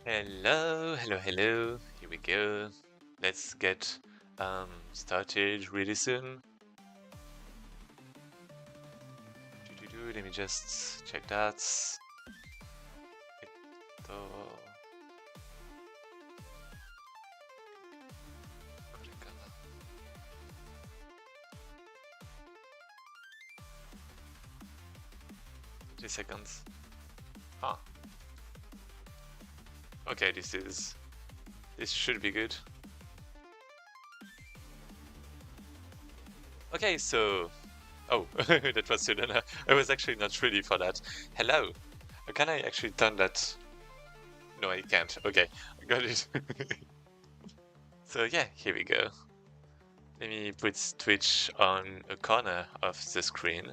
Hello, hello, hello. Here we go. Let's get started really soon. Let me just check that. Esto... Corecana. 3 seconds. Ah. Okay, this should be good. Okay, so oh, that was sudden. I was actually not ready for that. Hello. Can I actually turn that? No, I can't. Okay, I got it. So yeah, here we go. Let me put Twitch on a corner of the screen.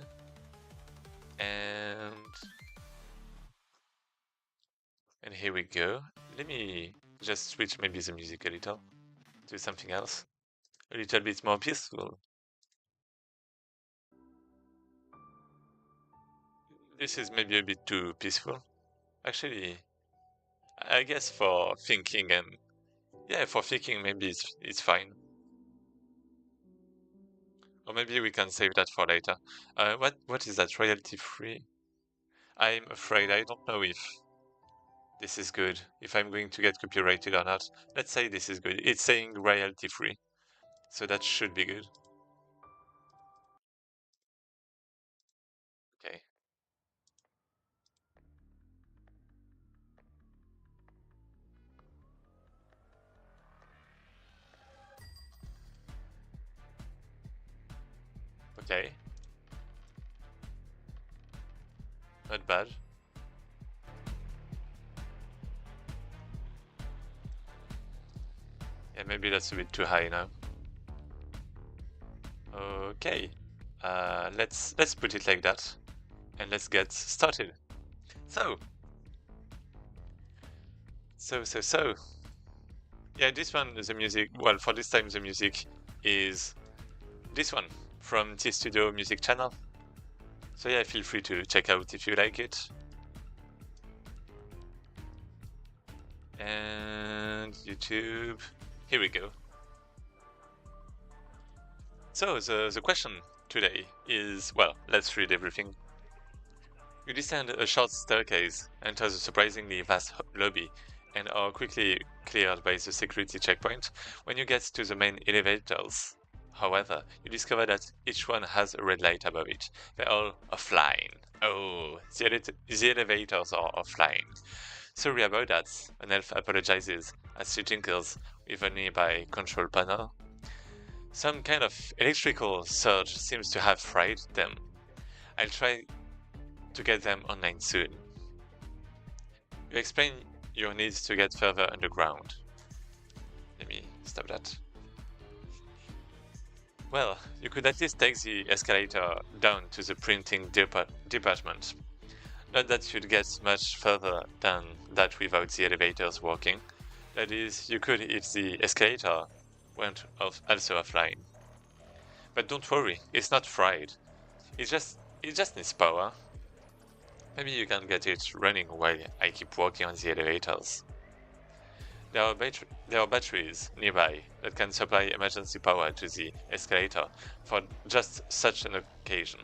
And here we go. Let me just switch maybe the music a little to something else. A little bit more peaceful. This is maybe a bit too peaceful. Actually, I guess for thinking and yeah, for thinking maybe it's fine. Or maybe we can save that for later. What is that royalty free? I'm afraid I don't know if this is good, if I'm going to get copyrighted or not. Let's say this is good. It's saying royalty free, so that should be good. Okay. Okay. Not bad. Yeah, maybe that's a bit too high now. Okay. Let's put it like that, and let's get started. So. Yeah, this one, the music, well, for this time the music is this one from T Studio Music Channel. So yeah, feel free to check out if you like it. And YouTube, here we go. So the question today is, well, let's read everything. You descend a short staircase, enter the surprisingly vast lobby, and are quickly cleared by the security checkpoint. When you get to the main elevators, however, you discover that each one has a red light above it. They're all offline. Oh, the elevators are offline. Sorry about that, an elf apologizes as she tinkers with a nearby control panel. Some kind of electrical surge seems to have fried them. I'll try to get them online soon. You explain your needs to get further underground. Let me stop that. Well, you could at least take the escalator down to the printing department. Not that you'd get much further than that without the elevators working. That is, you could if the escalator went also offline. But don't worry, it's not fried. It just needs power. Maybe you can get it running while I keep working on the elevators. There are batteries nearby that can supply emergency power to the escalator for just such an occasion.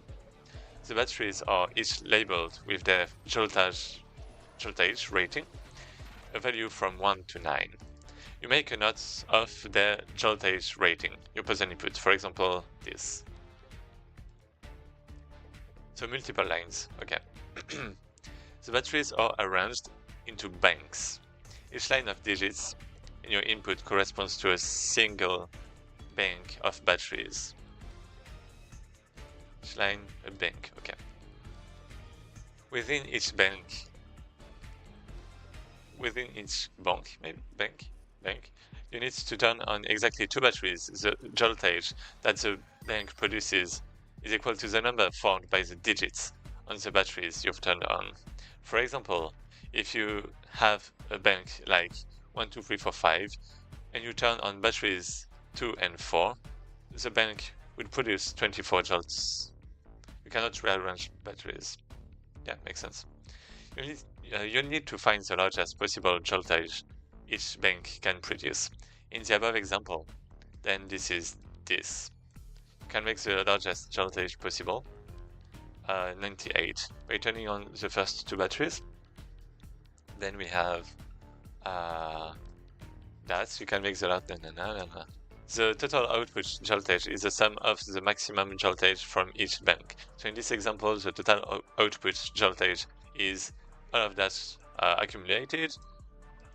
The batteries are each labeled with their voltage rating, a value from 1 to 9. You make a note of their voltage rating. You put an input, for example, this. So multiple lines, okay. The batteries are arranged into banks. Each line of digits in your input corresponds to a single bank of batteries. Each line, a bank, okay. Within each bank, you need to turn on exactly 2 batteries. The voltage that the bank produces is equal to the number formed by the digits on the batteries you've turned on. For example, if you have a bank like 1, 2, 3, 4, 5, and you turn on batteries 2 and 4, the bank would produce 24 volts. You cannot rearrange batteries. Yeah, makes sense. you need to find the largest possible voltage each bank can produce. In the above example, then this is this. You can make the largest voltage possible, 98, by turning on the first two batteries. Then we have that, you can make the lot. The total output voltage is the sum of the maximum voltage from each bank. So in this example, the total output voltage is all of that accumulated,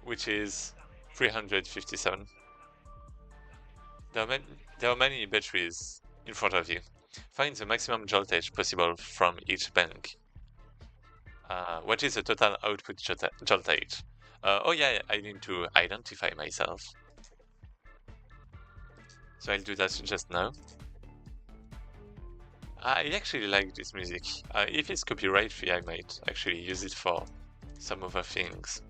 which is 357. There are many batteries in front of you. Find the maximum voltage possible from each bank. What is the total output voltage? Oh yeah, I need to identify myself. So I'll do that just now. I actually like this music. If it's copyright free, I might actually use it for some other things.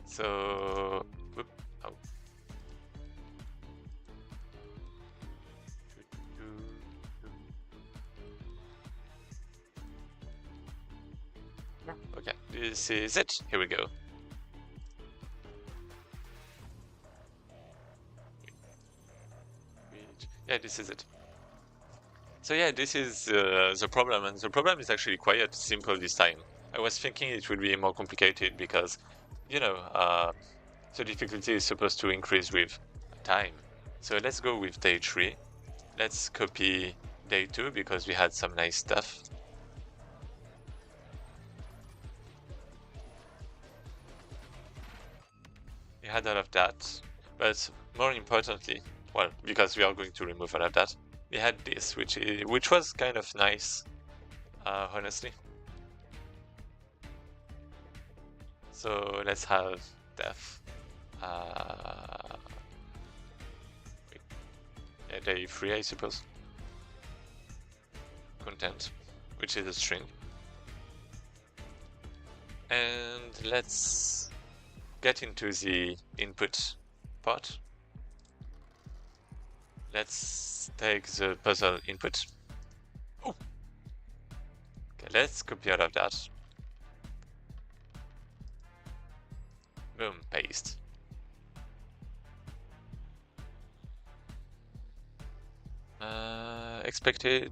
So, oh. Okay, this is it. Here we go. Yeah, this is it. So yeah, this is the problem, and the problem is actually quite simple this time. I was thinking it would be more complicated because, you know, the difficulty is supposed to increase with time. So let's go with day 3. Let's copy day 2 because we had some nice stuff. We had all of that, but more importantly, well, because we are going to remove all of that, we had this, which was kind of nice, honestly. So let's have def. Yeah, day 3, I suppose. Content, which is a string. And let's get into the input part. Let's take the puzzle input. Oh. Okay, let's copy out of that. Boom, paste. Expected.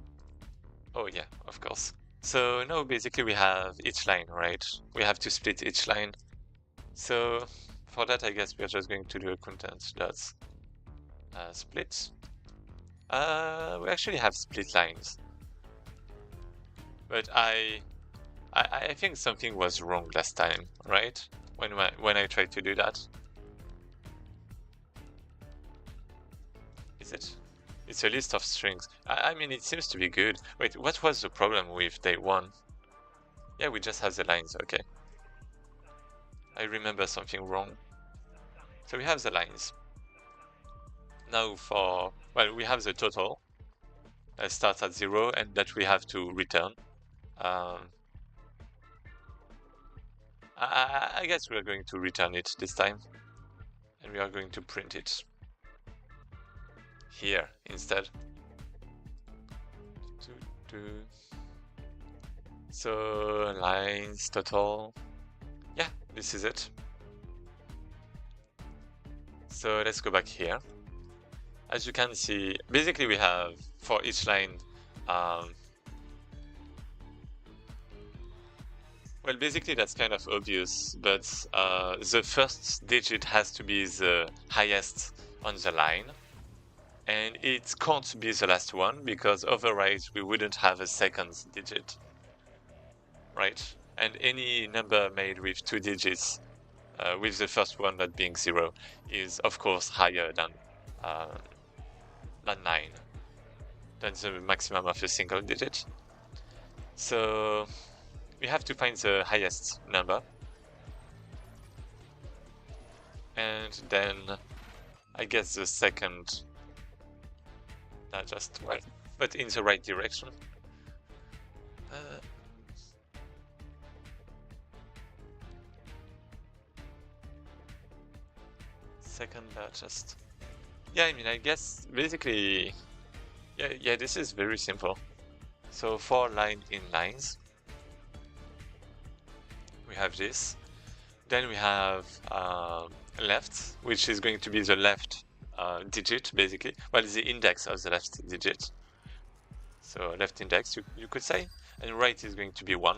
Oh yeah, of course. So now basically we have each line, right? We have to split each line. So for that, I guess we are just going to do a content that's split. We actually have split lines, but I think something was wrong last time, right? When I tried to do that. Is it? It's a list of strings. I mean, it seems to be good. Wait, what was the problem with day 1? Yeah, we just have the lines, okay. I remember something wrong. So we have the lines. Now well, we have the total. Starts at 0 and that we have to return. I guess we're going to return it this time. And we are going to print it here instead. So lines total. Yeah, this is it. So let's go back here. As you can see, basically we have for each line, well, basically that's kind of obvious, but the first digit has to be the highest on the line, and it can't be the last one because otherwise we wouldn't have a second digit, right? And any number made with 2 digits, with the first one not being 0, is of course higher than 9. That's the maximum of a single digit. So we have to find the highest number. And then I guess the second, not just well, but in the right direction. Second largest. Yeah, I mean, I guess basically, yeah, this is very simple. So 4 line in lines, we have this. Then we have left, which is going to be the left digit, basically. Well, the index of the left digit. So left index, you could say. And right is going to be 1.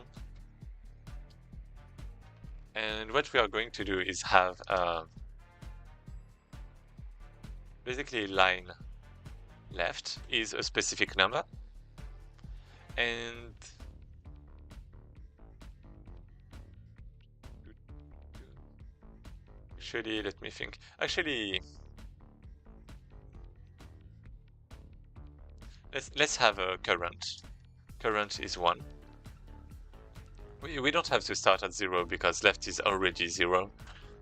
And what we are going to do is have basically line left is a specific number. And actually, let me think. Actually, let's have a current. Current is 1. We don't have to start at 0 because left is already 0,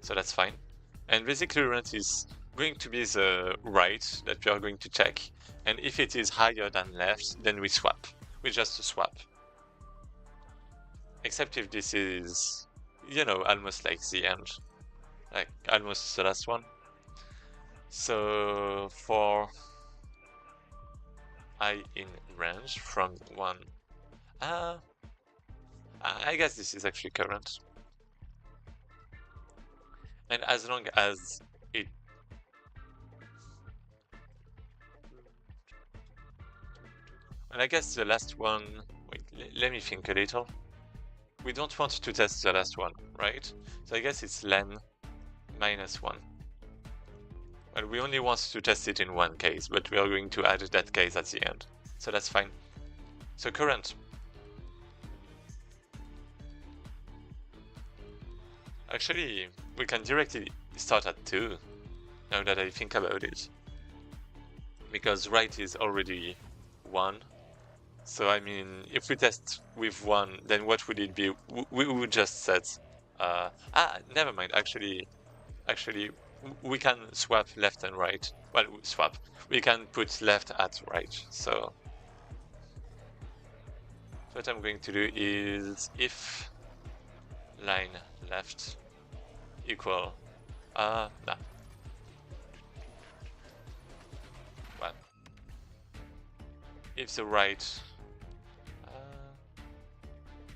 so that's fine. And basically current is going to be the right that we are going to check, and if it is higher than left, then we swap. We just swap. Except if this is, you know, almost like the end, like almost the last one. So for I in range from 1, I guess this is actually current. And as long as it... And I guess the last one... Wait, let me think a little. We don't want to test the last one, right? So I guess it's len minus 1. Well, we only want to test it in one case, but we are going to add that case at the end. So that's fine. So current. Actually, we can directly start at 2, now that I think about it. Because right is already 1. So I mean, if we test with 1, then what would it be? We would just set... never mind, actually, we can swap left and right. Well, swap. We can put left at right, so... What I'm going to do is if line left equal nah. Well, if the right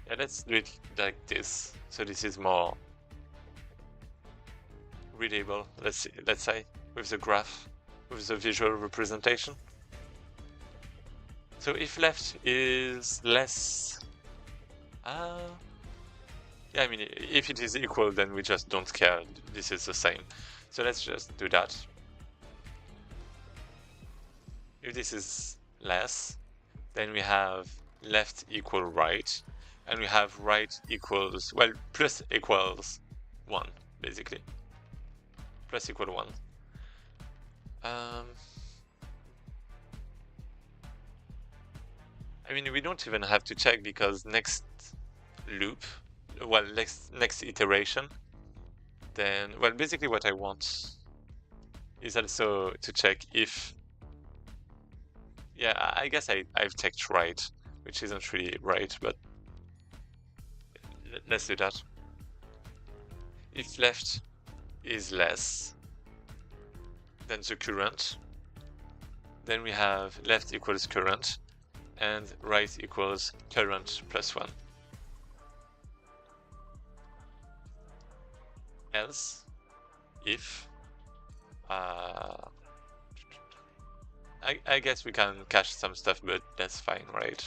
yeah, let's do it like this, so this is more readable, let's say, with the graph, with the visual representation. So if left is less yeah, I mean, if it is equal, then we just don't care. This is the same. So let's just do that. If this is less, then we have left equal right, and we have right equals, well, plus equals 1, basically. Plus equal 1. I mean, we don't even have to check because next loop, well, next iteration, then, well, basically what I want is also to check if, yeah, I guess I've checked right, which isn't really right, but let's do that. If left is less than the current, then we have left equals current, and right equals current plus 1. Else, if I guess we can cache some stuff, but that's fine, right?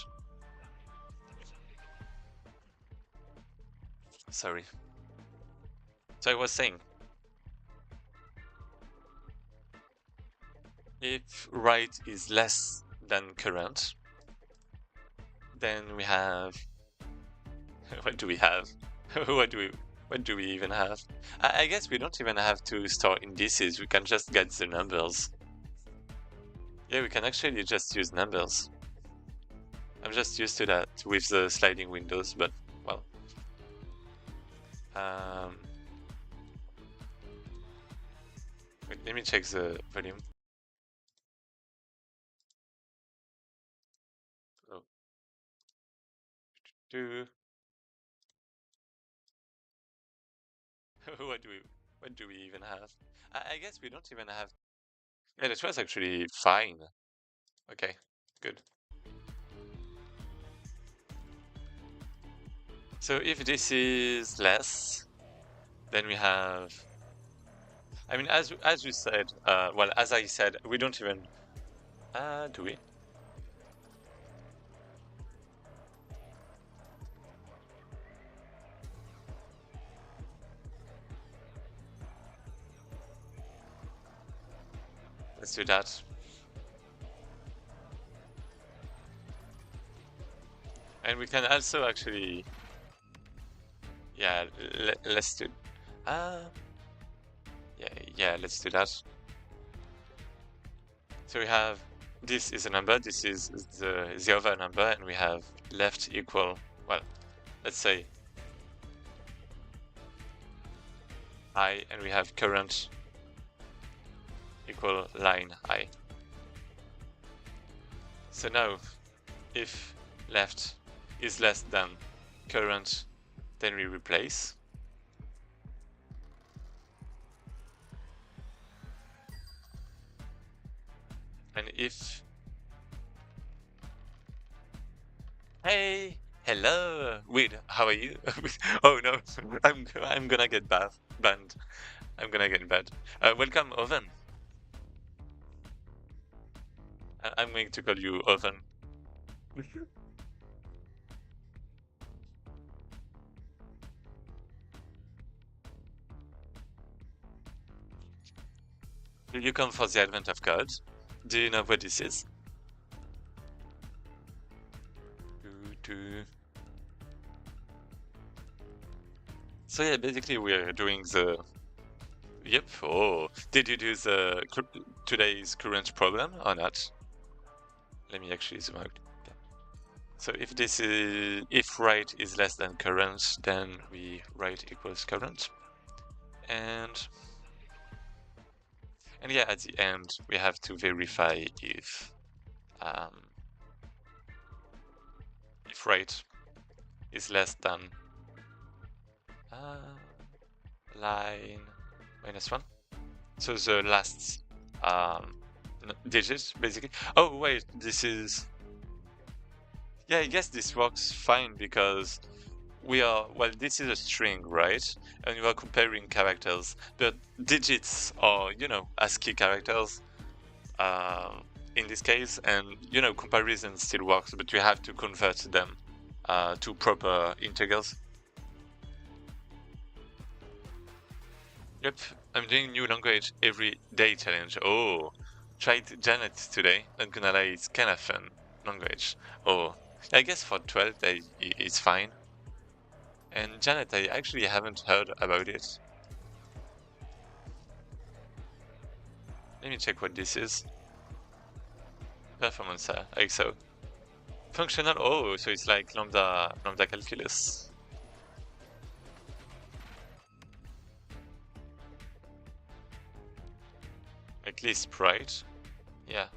Sorry. So I was saying, if right is less than current, then we have... What do we have? What do we even have? I guess we don't even have to store indices, we can just get the numbers. Yeah, we can actually just use numbers. I'm just used to that with the sliding windows, but, well. Wait, let me check the volume. Oh. What do we even have? I guess we don't even have... Yeah, that was actually fine. Okay, good. So if this is less, then we have, I mean, as you said, well, as I said, we don't even, do we? Let's do that. And we can also actually, yeah, let's do, uh, yeah, let's do that. So we have, this is a number, this is the other number, and we have left equal, well, let's say I, and we have current equal line I. So now, if left is less than current, then we replace. And if, hey, hello, wait, how are you? Oh no, I'm gonna get banned. I'm gonna get banned. Welcome, Oven. I'm going to call you Oven. Will you come for the Advent of God? Do you know what this is? So yeah, basically we're doing the, yep, oh, did you do the today's current problem or not? Let me actually zoom out. So if this is, if right is less than current, then we right equals current. And yeah, at the end, we have to verify if right is less than line -1. So the last digit, basically. Oh wait, this is, yeah, I guess this works fine because we are, well, this is a string, right? And we are comparing characters, but digits are, you know, ASCII characters in this case, and, you know, comparison still works, but we have to convert them to proper integers. Yep, I'm doing new language every day challenge. Oh, tried Janet today. Not gonna lie, it's kind of fun language. Oh, I guess for 12 it's fine. And Janet, I actually haven't heard about it. Let me check what this is. Performance IXO. Functional, oh, so it's like lambda calculus. Like Lisp, right? Yeah.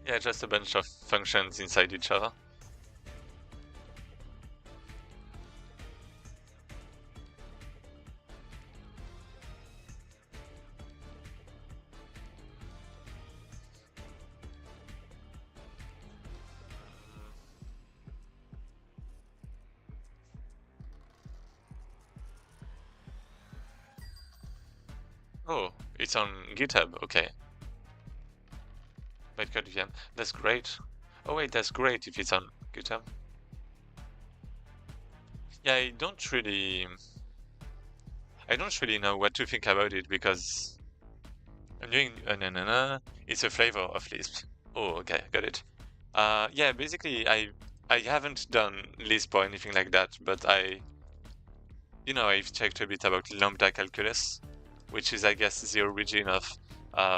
Yeah, just a bunch of functions inside each other. Oh, it's on GitHub, okay. Bytecode VM, that's great. Oh wait, that's great if it's on GitHub. Yeah, I don't really know what to think about it because I'm doing it's a flavor of Lisp. Oh, okay, got it. Yeah, basically I haven't done Lisp or anything like that, but I've checked a bit about lambda calculus, which is, I guess, the origin of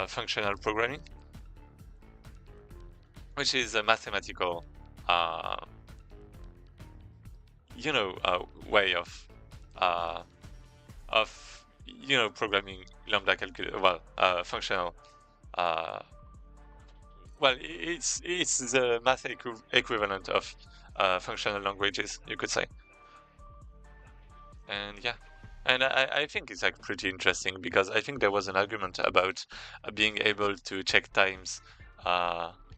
functional programming, which is a mathematical, way of programming lambda calculus. Well, functional. Well, it's the math equivalent of functional languages, you could say. And yeah, and I think it's like pretty interesting because I think there was an argument about being able to check times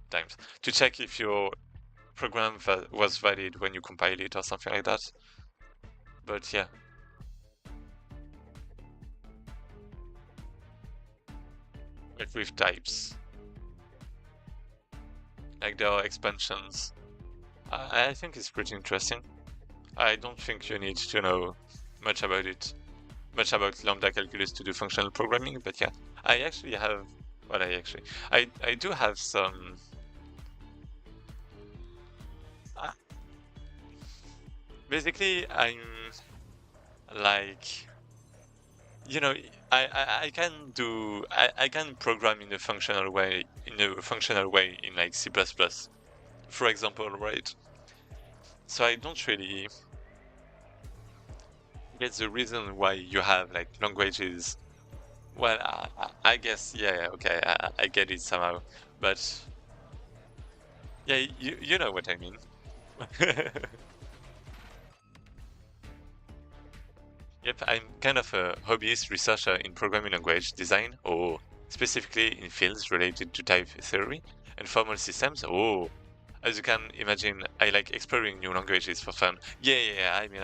times to check if your program was valid when you compile it or something like that. But yeah. Like with types. Like there are expansions. I think it's pretty interesting. I don't think you need to know much about it, much about lambda calculus to do functional programming, but yeah. I actually have, well, I do have some, uh, basically I'm like, you know, I can do, I can program in a functional way, in like C++, for example, right? So I don't really get the reason why you have like languages. Well, I guess, yeah, okay, I get it somehow, but yeah, you know what I mean. Yep, I'm kind of a hobbyist researcher in programming language design, or specifically in fields related to type theory and formal systems. Oh, as you can imagine, I like exploring new languages for fun. Yeah, I mean,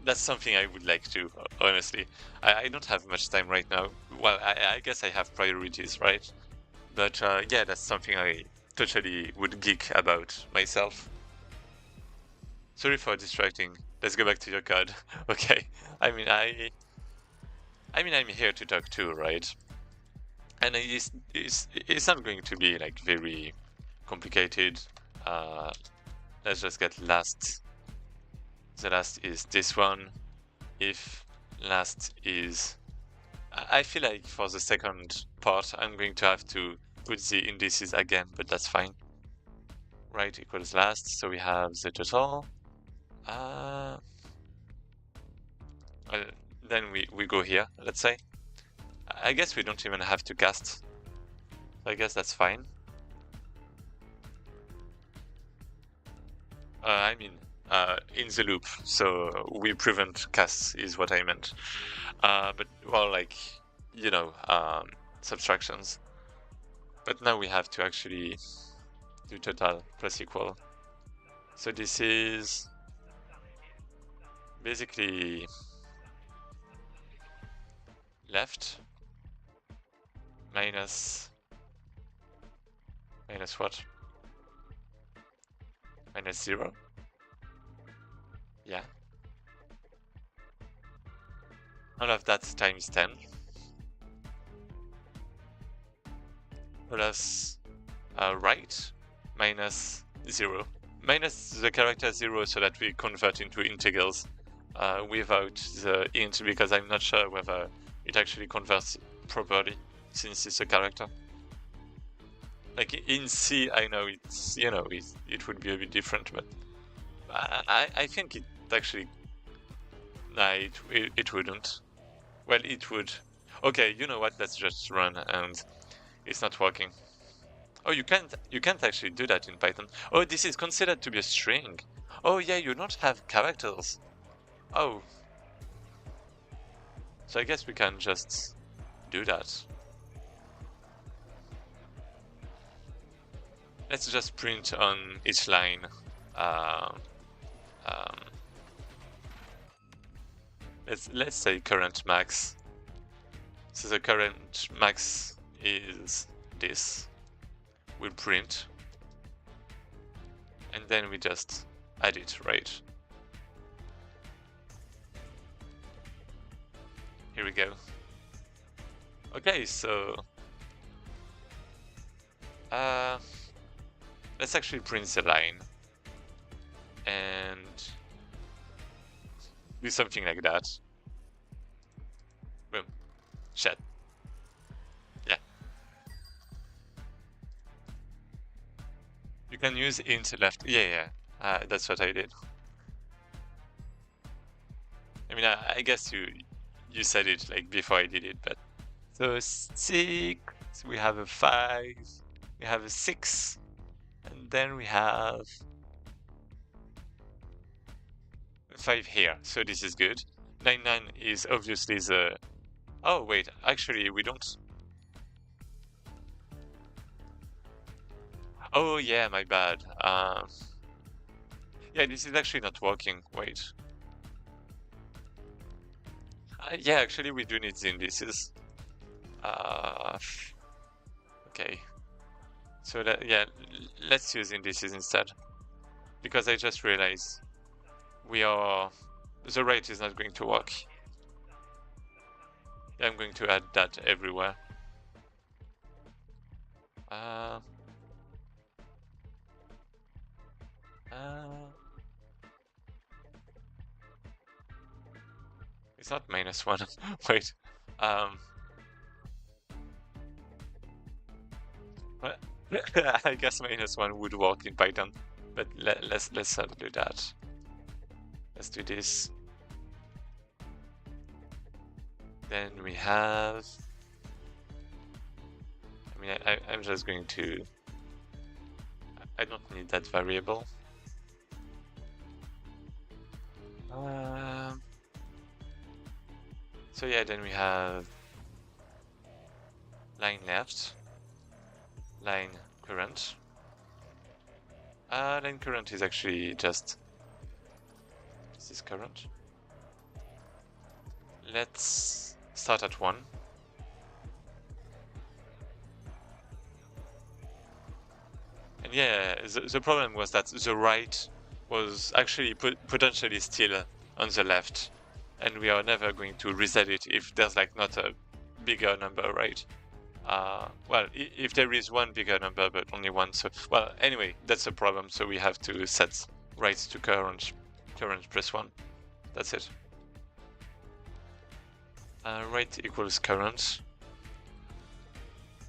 that's something I would like to, honestly. I don't have much time right now. Well, I guess I have priorities, right? But yeah, that's something I totally would geek about myself. Sorry for distracting. Let's go back to your code. Okay. I mean, I'm here to talk too, right? And it's not going to be like very complicated. Uh, let's just get last. The last is this one. If last is, I feel like for the second part, I'm going to have to put the indices again, but that's fine. Right equals last, so we have the total. Uh, then we go here, let's say. I guess we don't even have to cast. So I guess that's fine. I mean, in the loop, so we prevent casts is what I meant. But, well, like, you know, subtractions. But now we have to actually do total plus equal. So this is basically left minus what? Minus 0? Yeah. All of that times 10. Plus right minus 0. Minus the character 0 so that we convert into integrals without the int, because I'm not sure whether it actually converts properly since it's a character. Like in C, I know it's, you know, it would be a bit different, but I think it actually, nah, it wouldn't. Well, it would. Okay, you know what? Let's just run, and it's not working. Oh, you can't actually do that in Python. Oh, this is considered to be a string. Oh yeah, you don't have characters. Oh. So I guess we can just do that. Let's just print on each line. Let's say current max. So the current max is this. We'll print, and then we just add it, right? Here we go. Okay, so let's actually print the line and do something like that. Boom. Chat. Yeah. You can use int left. Yeah. That's what I did. I mean, I guess you said it like before I did it, but so 6. We have a 5. We have a 6, and then we have 5 here. So this is good. 9 is obviously the. Oh wait, actually we don't. Oh yeah, my bad. Yeah, this is actually not working. Wait. Yeah, actually we do need the indices. Uh, okay. So that, yeah, let's use indices instead. Because I just realized the rate is not going to work. I'm going to add that everywhere. Uh, uh, it's not -1. Wait. Um, I guess -1 would work in Python, but let's not do that. Let's do this. Then we have. I mean, I'm just going to. I don't need that variable. So yeah, then we have line left, line current. Line current is actually just this is current. Let's start at 1. And yeah, the problem was that the right was actually potentially still on the left, and we are never going to reset it if there's like not a bigger number, right? Well, if there is one bigger number but only one, so well, anyway, that's a problem. So we have to set right to current plus 1. That's it. Right equals current.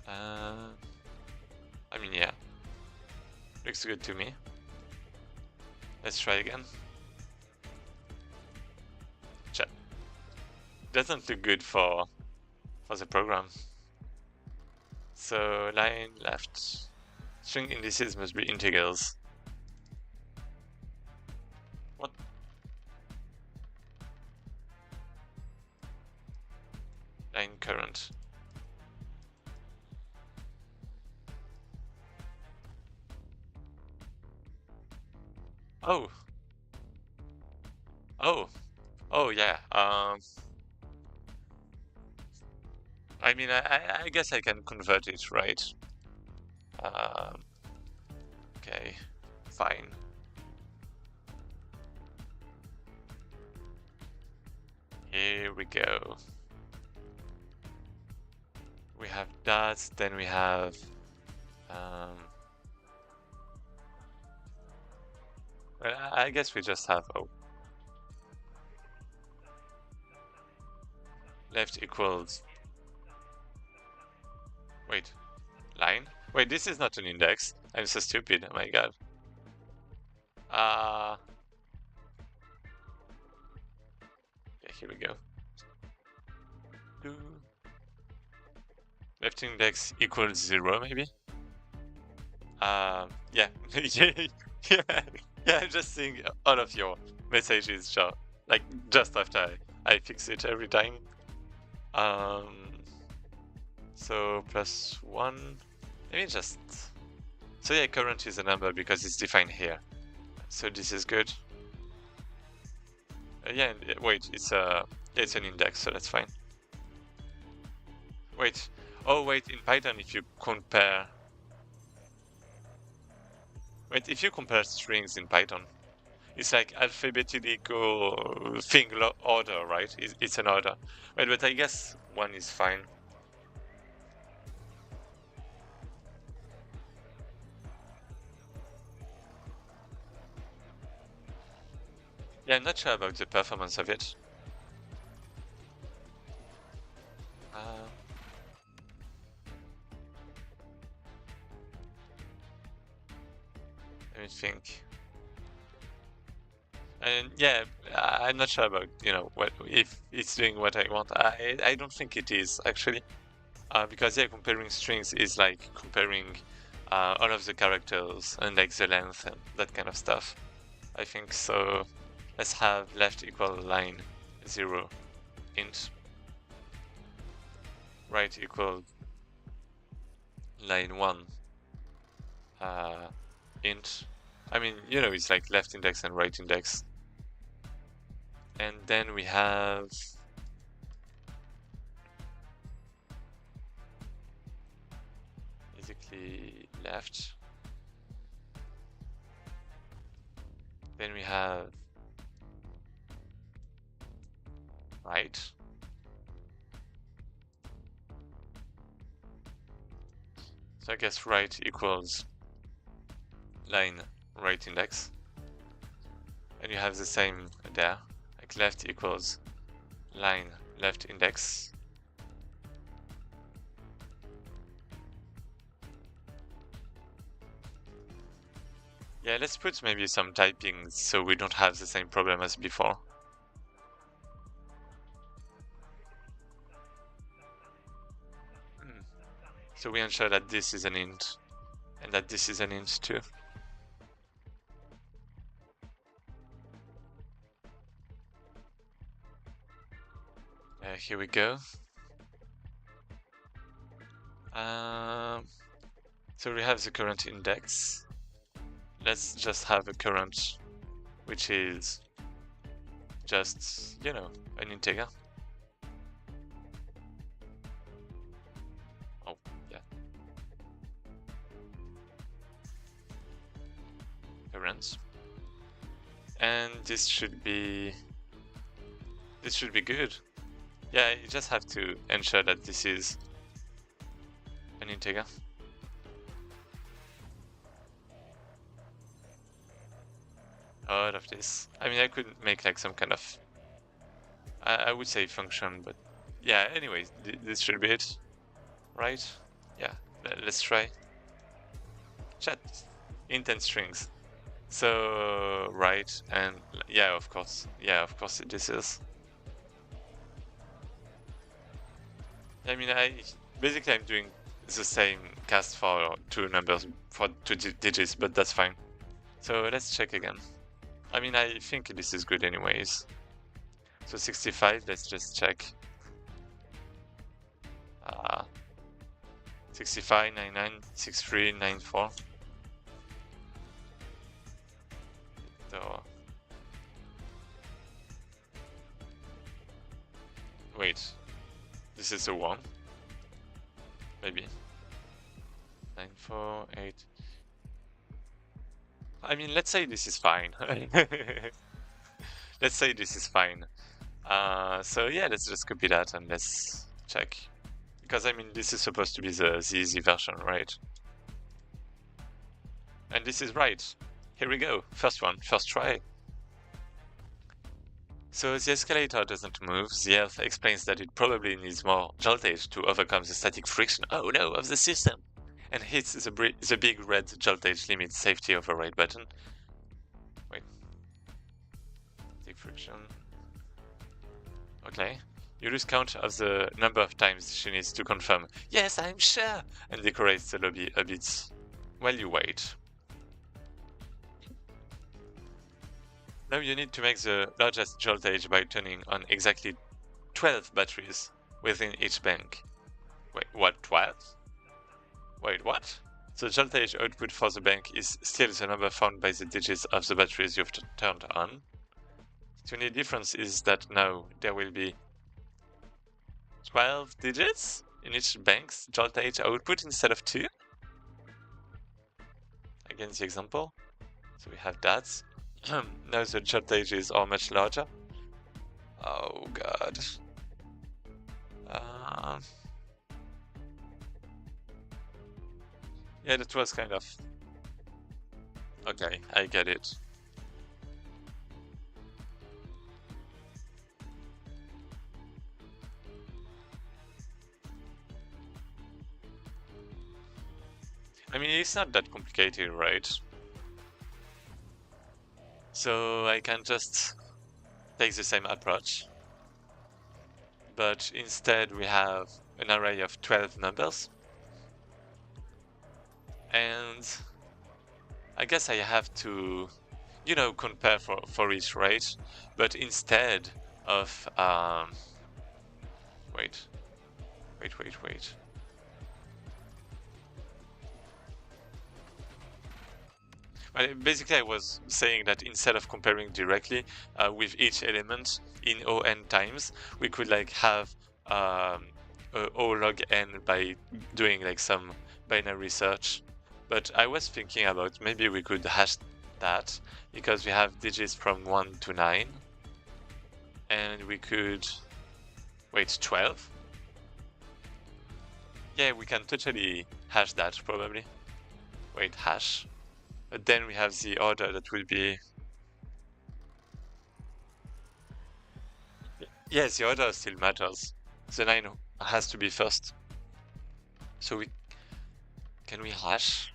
I mean, yeah, looks good to me. Let's try again. Chat. Doesn't look good for the program. So line left. String indices must be integers. What? Line current. Oh. Oh. Oh yeah. I mean, I guess I can convert it, right? Okay, fine. Here we go. We have that, then we have well, I guess we just have left equals. Wait, line? Wait, this is not an index. I'm so stupid. Oh my god. Yeah, here we go. Left index equals 0, maybe? Yeah. Yeah, I'm just seeing all of your messages, like just after I fix it every time. So +1. Let me just. So yeah, current is a number because it's defined here. So this is good. Yeah, wait, it's an index, so that's fine. Wait. Oh wait, in Python, if you compare. Wait, if you compare strings in Python, it's like alphabetical thing order, right? It's an order. Wait, but I guess 1 is fine. Yeah, I'm not sure about the performance of it. Let me think. And yeah, I'm not sure about what if it's doing what I want. I don't think it is actually, because yeah, comparing strings is like comparing all of the characters and like the length and that kind of stuff. I think so. Let's have left equal line 0 int, right equal line 1 int. I mean, you know, it's like left index and right index. And then we have basically left. Then we have right. So I guess right equals line right index. And you have the same there, like left equals line left index. Yeah, let's put maybe some typing so we don't have the same problem as before. So we ensure that this is an int and that this is an int too. Here we go. So we have the current index. Let's just have a current, which is just, you know, an integer. Oh, yeah. Current. And this should be good. Yeah, you just have to ensure that this is an integer. Out of this. I mean, I could make like some kind of, I would say function, but yeah, anyways, this should be it, right? Yeah, let's try. Chat, int and strings. So, right, and yeah, of course, this is. I mean, basically I'm doing the same cast for two numbers, for two digits, but that's fine. So let's check again. I mean, I think this is good anyways. So 65, let's just check. 65, 99, 63, 94. So, wait, this is a 1. Maybe. 9, 4, 8. I mean, let's say this is fine. Let's say this is fine. So yeah, let's just copy that and let's check. Because I mean, this is supposed to be the easy version, right? And this is right. Here we go. First one, first try. So the escalator doesn't move. The elf explains that it probably needs more joltage to overcome the static friction, oh no, of the system, and hits the big red joltage limit safety override button. Wait. Static friction. Okay. You lose count of the number of times she needs to confirm, yes, I'm sure, and decorates the lobby a bit while you wait. Now you need to make the largest joltage by turning on exactly 12 batteries within each bank. Wait, what, 12? Wait, what? The joltage output for the bank is still the number found by the digits of the batteries you've turned on. The only difference is that now there will be 12 digits in each bank's joltage output instead of 2. Again, the example. So we have that. Now the joltages are much larger. Oh god. Yeah, that was kind of... Okay, I get it. I mean, it's not that complicated, right? So I can just take the same approach, but instead we have an array of 12 numbers, and I guess I have to, you know, compare for each, right? But instead of wait. Basically, I was saying that instead of comparing directly with each element in O n times, we could like have O log n by doing like some binary search. But I was thinking about maybe we could hash that because we have digits from 1 to 9, and we could wait 12. Yeah, we can totally hash that probably. Wait, hash. But then we have the order that will be. Yes, the order still matters. The 9 has to be first. So can we hash?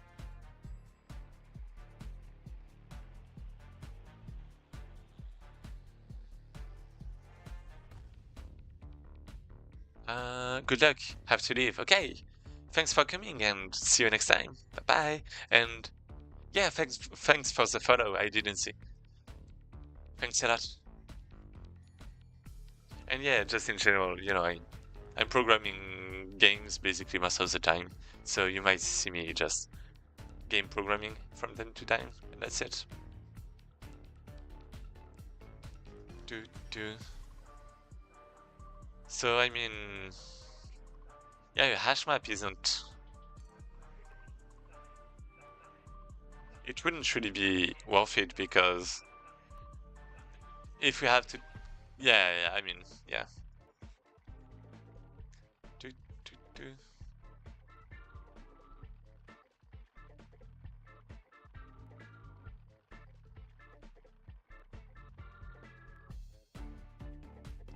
Good luck. Have to leave. Okay. Thanks for coming and see you next time. Bye bye. And yeah, thanks for the follow. I didn't see. Thanks a lot. And yeah, just in general, I'm programming games basically most of the time. So you might see me just game programming from time to time, and that's it. So I mean, yeah, your hash map isn't. It wouldn't really be worth it because if we have to, yeah, I mean, yeah.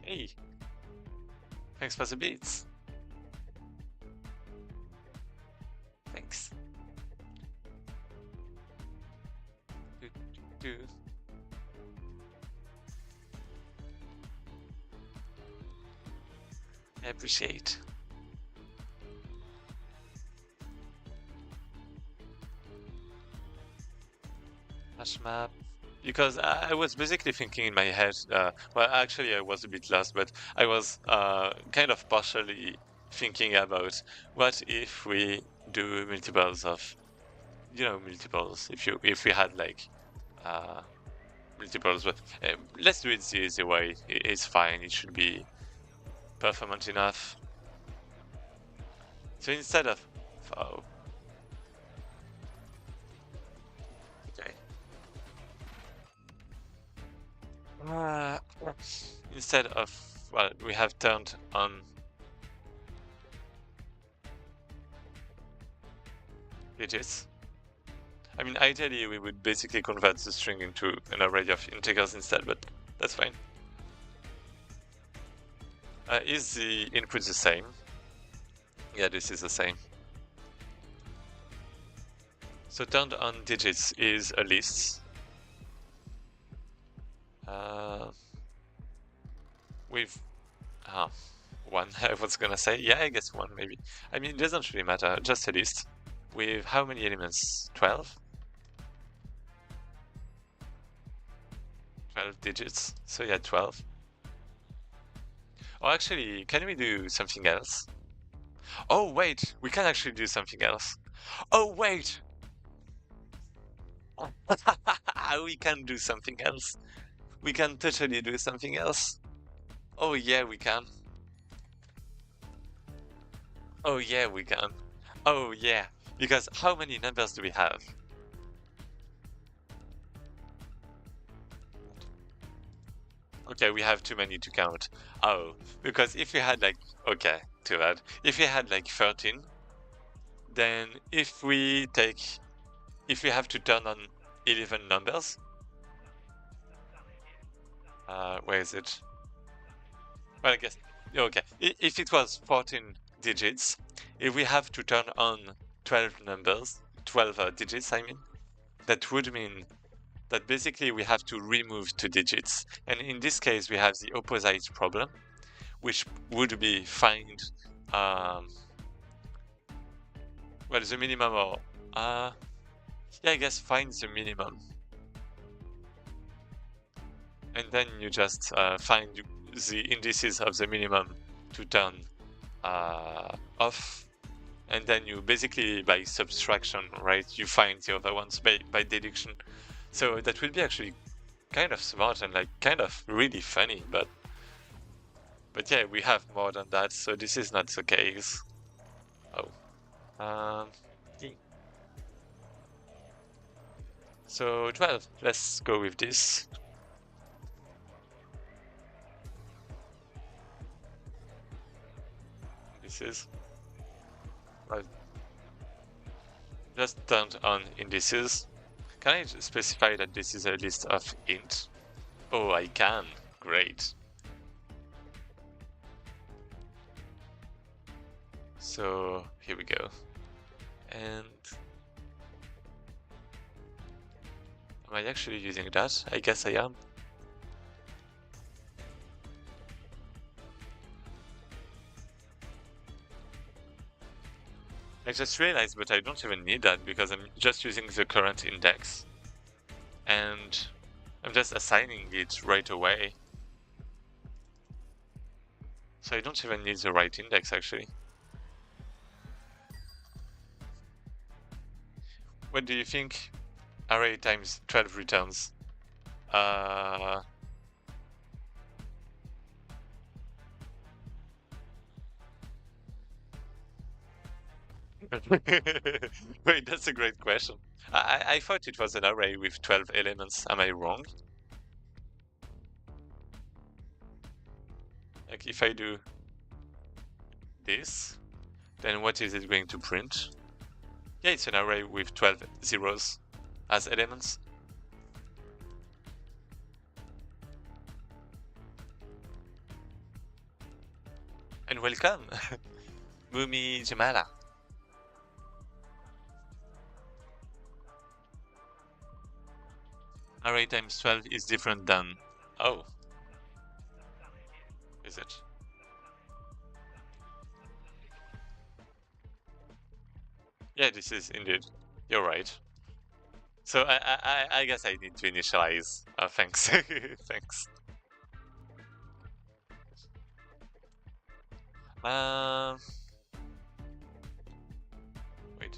Hey, thanks for the beats. Thanks. I appreciate. Hash map. Because I was basically thinking in my head, well, actually I was a bit lost, but I was kind of partially thinking about what if we do multiples of, multiples, if we had like multiples, but let's do it the easy way. It's fine, it should be performant enough. So instead of, oh, okay. Instead of, well, we have turned on digits. I mean, ideally we would basically convert the string into an array of integers instead, but that's fine. Is the input the same? Yeah, this is the same. So turned on digits is a list. With one, I was gonna say. Yeah, I guess one maybe. I mean, it doesn't really matter, just a list. With how many elements? 12? 12 digits. So yeah, 12. Oh, actually, can we do something else? Oh, wait, we can actually do something else. Oh, wait! We can do something else. We can totally do something else. Oh, yeah, we can. Oh, yeah, we can. Oh, yeah. Because how many numbers do we have? Okay, we have too many to count. Oh, because if we had like, okay, too bad. If we had like 13, then if we have to turn on 11 numbers, where is it? Well, I guess, okay. If it was 14 digits, if we have to turn on 12 numbers, 12 digits, I mean, that would mean that basically we have to remove 2 digits. And in this case, we have the opposite problem, which would be find, well, the minimum or, yeah, I guess find the minimum. And then you just find the indices of the minimum to turn off. and then you basically, by subtraction, right, you find the other ones by deduction. So that will be actually kind of smart and like kind of really funny, but yeah, we have more than that, so this is not the case. Oh. Yeah. So 12, let's go with this. This is just turned on indices. Can I specify that this is a list of int? Oh, I can. Great. So here we go. And am I actually using that? I guess I am. I just realized, but I don't even need that because I'm just using the current index. And I'm just assigning it right away. So I don't even need the right index actually. What do you think array times 12 returns? Wait, that's a great question. I thought it was an array with 12 elements. Am I wrong? Like if I do this, then what is it going to print? Yeah, it's an array with 12 zeros as elements. And welcome, Mumi Jamala. Array times 12 is different than... Oh. Is it? Yeah, this is indeed. You're right. So I guess I need to initialize. Thanks. Thanks. Wait.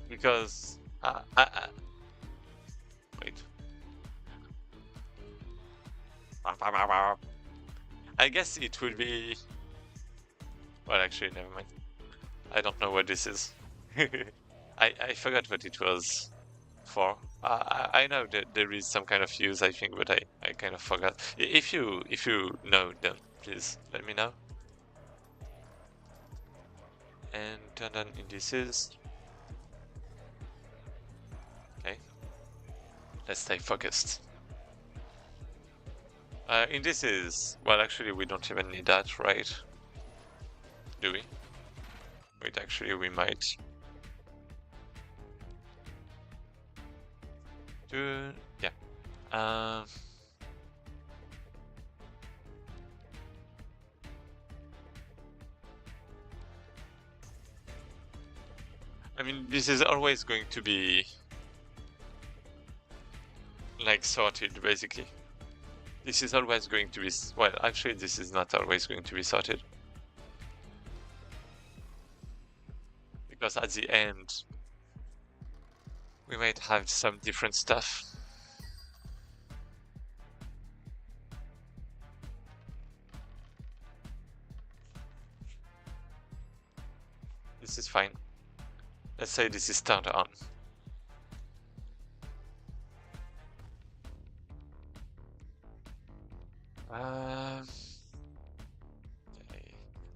Because wait. I guess it will be. Well, actually, never mind. I don't know what this is. I forgot what it was for. I know that there is some kind of use, I think, but I kind of forgot. If you know, then please let me know. And turn on indices. Okay. Let's stay focused. Indices. Well, actually, we don't even need that, right? Do we? Wait, actually, we might. Yeah. I mean, this is always going to be like sorted, basically. This is always going to be, well, actually, this is not always going to be sorted. Because at the end, we might have some different stuff. This is fine. Let's say this is turned on.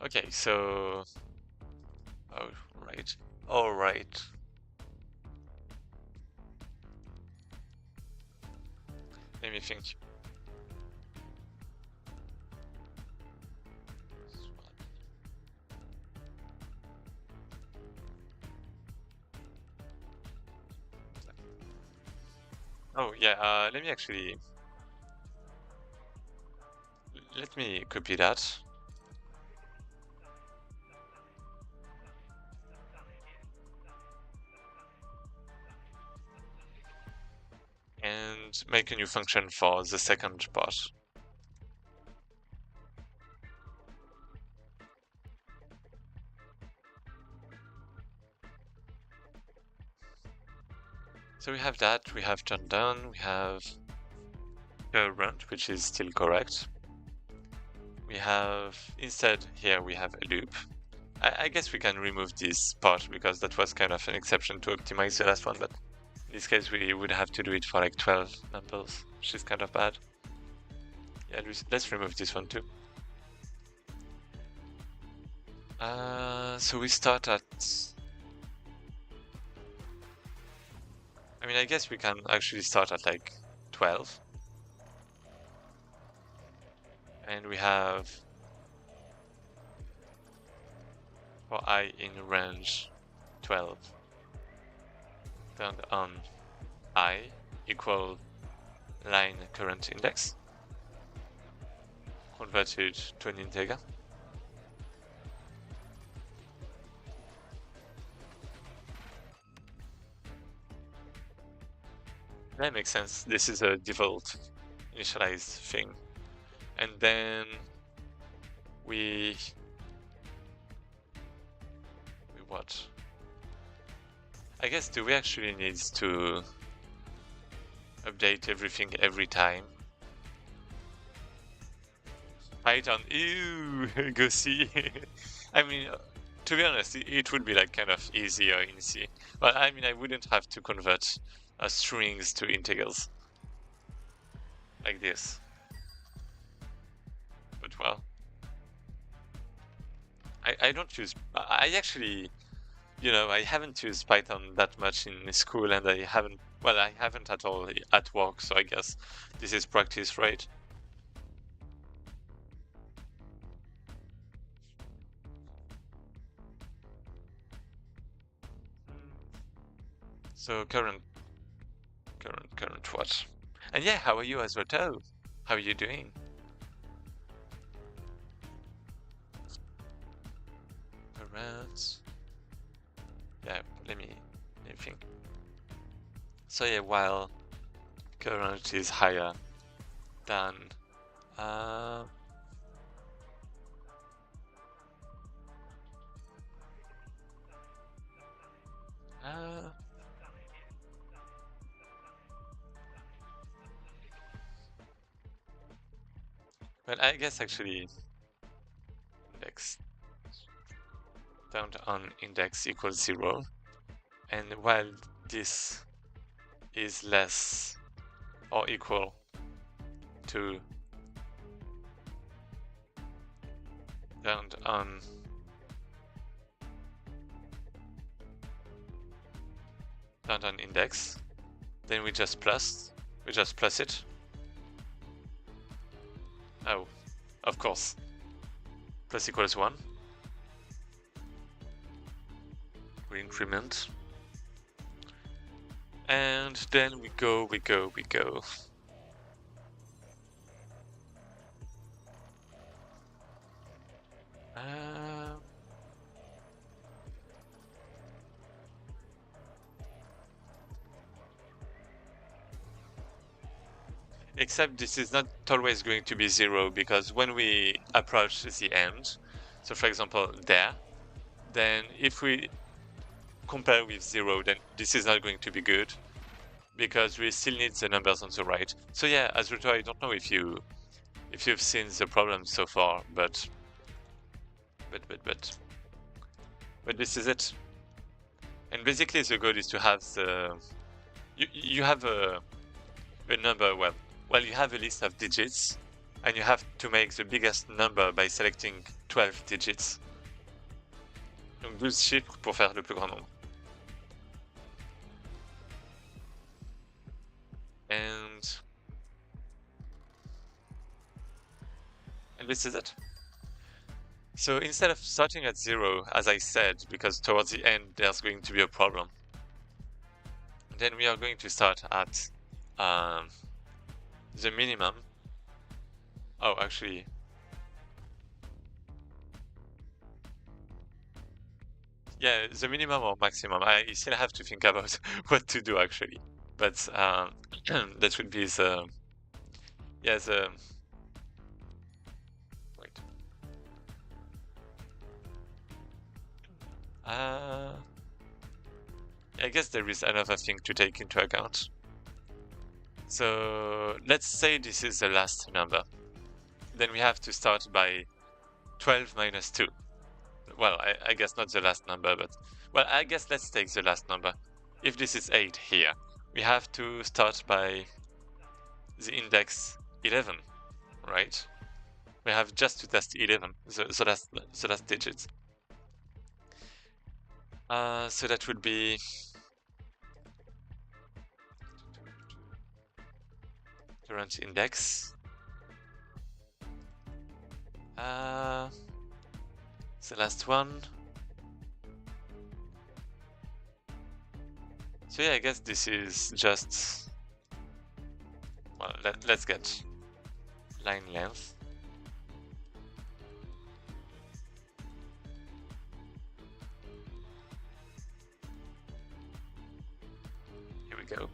Okay, so... Oh, right. All right. Let me think. Oh, yeah, let me actually... Let me copy that. and make a new function for the second part. So we have that, we have turned down, we have current, which is still correct. We have, instead here we have a loop. I guess we can remove this part because that was kind of an exception to optimize the last one, but in this case we would have to do it for like 12 numbers, which is kind of bad. Yeah, let's remove this one too. So we start at... I mean, I guess we can actually start at like 12. And we have for I in range 12 turned on I equal line current index converted to an integer. That makes sense. This is a default initialized thing. And then we what? I guess, do we actually need to update everything every time? Python, ew, go see. I mean, to be honest, it would be like kind of easier in C. But I mean, I wouldn't have to convert strings to integers like this. But well, I don't use, I actually, you know, I haven't used Python that much in school, and I haven't at all at work, so I guess this is practice, right? So current what? And yeah, how are you as well? How are you doing? Current. Yeah, let me think. So yeah, while current is higher than but I guess actually index turned on index equals 0, and while this is less or equal to turned on index, then we just plus it. Oh, of course. Plus equals 1. We increment. And then we go. Except this is not always going to be 0, because when we approach the end, so for example there, then if we compare with 0, then this is not going to be good, because we still need the numbers on the right. So yeah, Azruto, I don't know if you've seen the problem so far, but this is it. And basically the goal is to have the you have a number, well, you have a list of digits, and you have to make the biggest number by selecting 12 digits. Donc 12 chiffres pour faire le plus grand nombre. And this is it. So instead of starting at 0, as I said, because towards the end there's going to be a problem, then we are going to start at the minimum. Oh, actually, yeah, the minimum or maximum. I still have to think about what to do actually. but that would be the wait. I guess there is another thing to take into account. So let's say this is the last number. Then we have to start by 12 minus 2. Well, I guess not the last number, but... Well, I guess let's take the last number. If this is 8 here, we have to start by the index 11, right? We have just to test 11, the last digits. So that would be... current index. The last one. So yeah, I guess this is just... Well, let's get line length. Here we go.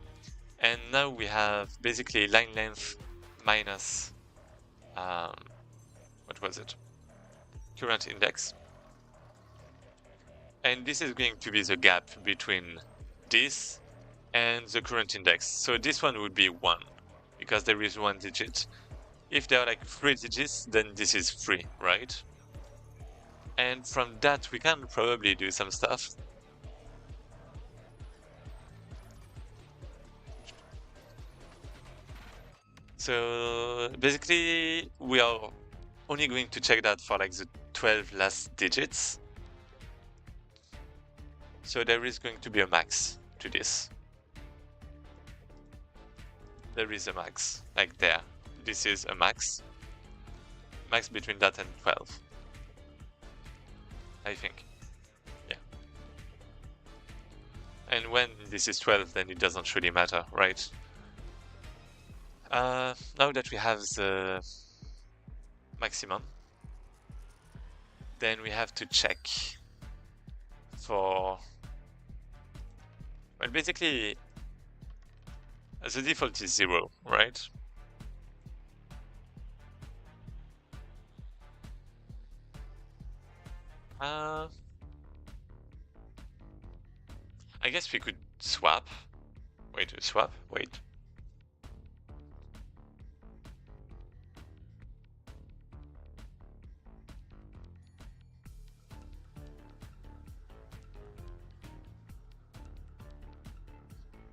And now we have basically line length minus, what was it? Current index. And this is going to be the gap between this and the current index. So this one would be 1, because there is 1 digit. If there are like 3 digits, then this is 3, right? And from that, we can probably do some stuff. So basically, we are only going to check that for like the 12 last digits. So there is going to be a max to this. There is a max, like there. This is a max. Max between that and 12. I think. Yeah. And when this is 12, then it doesn't really matter, right? Now that we have the maximum, then we have to check for... Well, basically, the default is 0, right? I guess we could swap. Wait.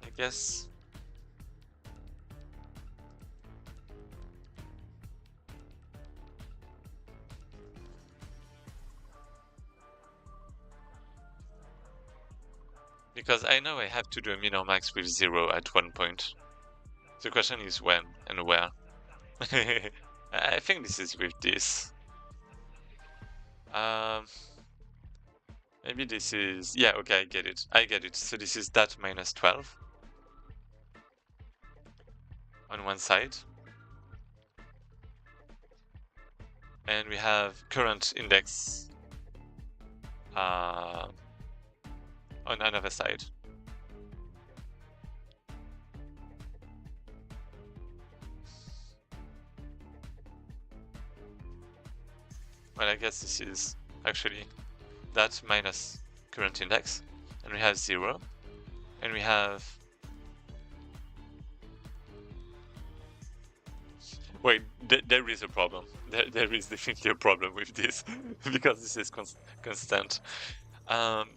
I guess... Because I know I have to do a min or max with 0 at one point. The question is when and where. I think this is with this. Maybe this is... Yeah, okay, I get it. So this is that minus 12 on one side. And we have current index on another side. Well, I guess this is actually that minus current index, and we have 0, and we have... Wait, there is a problem. There is definitely a problem with this, because this is constant. And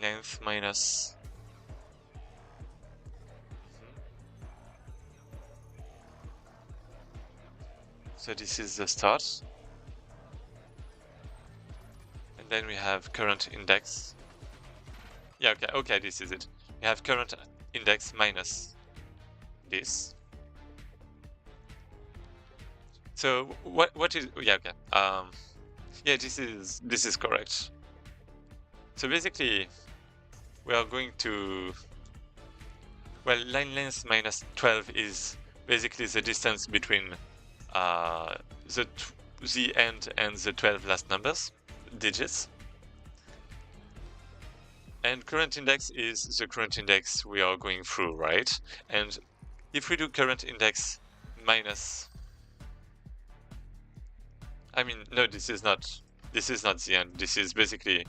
length minus... So this is the start. And then we have current index. Yeah, okay, this is it. We have current index minus this. So what is... Yeah, okay. Yeah, this is correct. So basically, we are going to... Well, line length minus 12 is basically the distance between the the end and the 12 last numbers, digits. And current index is the current index we are going through, right? And if we do current index minus, I mean, no, this is not the end. This is basically,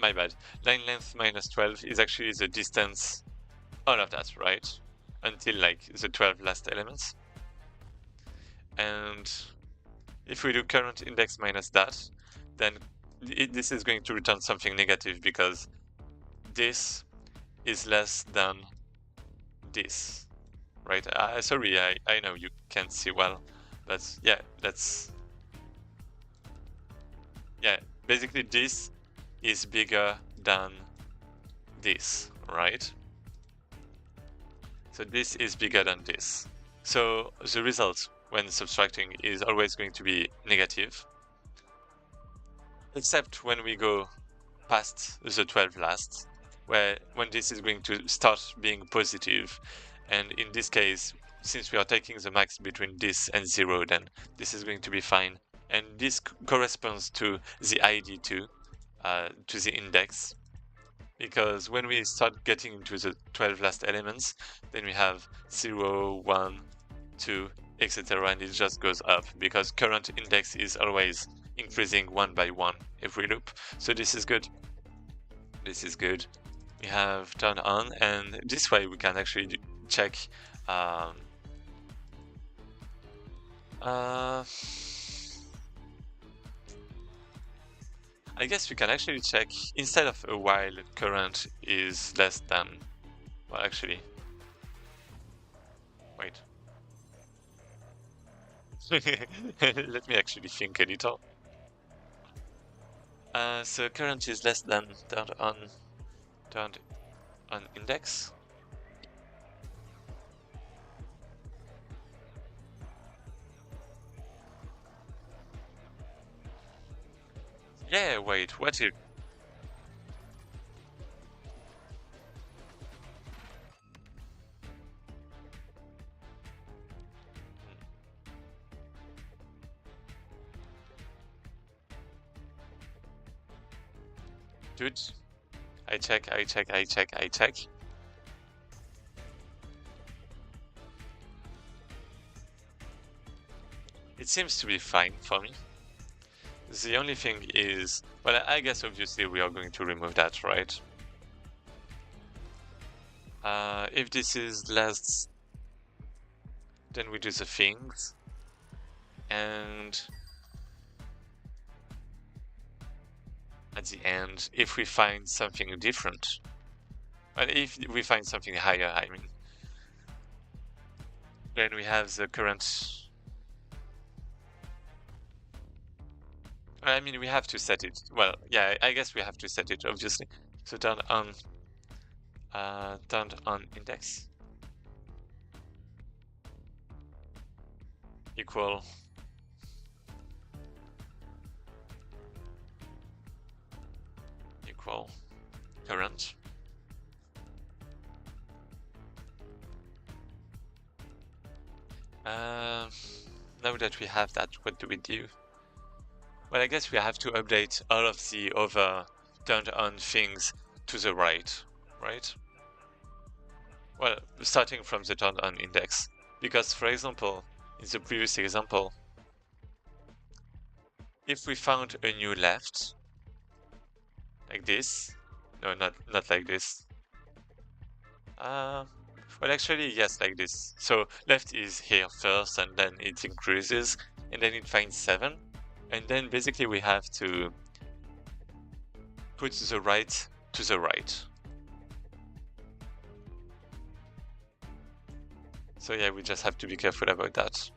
my bad. Line length minus 12 is actually the distance, all of that, right? Until like the 12 last elements. And if we do current index minus that, then this is going to return something negative because this is less than this, right? Sorry, I know you can't see well, but yeah, basically this is bigger than this, right? So this is bigger than this. So the result when subtracting is always going to be negative, except when we go past the 12 last, when this is going to start being positive. And in this case, since we are taking the max between this and 0, then this is going to be fine. And this corresponds to the ID too, to the index. Because when we start getting into the 12 last elements, then we have 0, 1, 2, etc. and it just goes up because current index is always increasing one by one every loop. So this is good. This is good. We have turn on, and this way we can actually check I guess we can actually check, instead of a while current is less than, well actually, wait. Let me actually think a little. So current is less than turned on index. Yeah, wait, what if... Dude, I check. It seems to be fine for me. The only thing is, well, I guess obviously we are going to remove that, right? If this is less, then we do the things, and at the end, if we find something different, well, if we find something higher, I mean, then we have the current. I mean, we have to set it. Well, yeah, I guess we have to set it, obviously. So turned on index equal current. Now that we have that, what do we do? Well, I guess we have to update all of the other turned on things to the right, right? Well, starting from the turned on index. Because, for example, in the previous example, if we found a new left, like this, no, not like this. Well, actually, yes, like this. So left is here first, and then it increases, and then it finds 7. And then basically we have to put the right to the right. So yeah, we just have to be careful about that.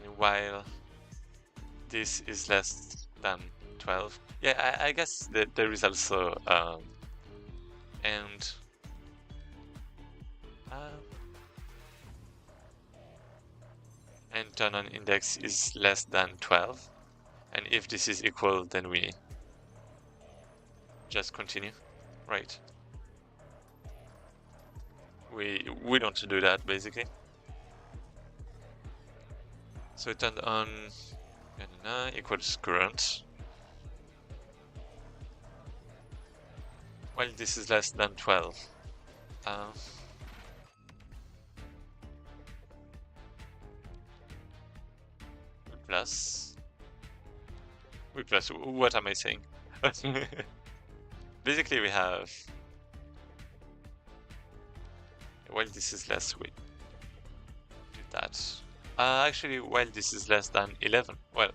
And while this is less than 12, yeah, I guess that there is also and turn on index is less than 12, and if this is equal, then we just continue, right? We don't do that basically. So turned on equals current. Well, this is less than 12. Plus. Plus, what am I saying? Basically, we have. Well, this is less, we do that. Actually, well, this is less than 11. Well,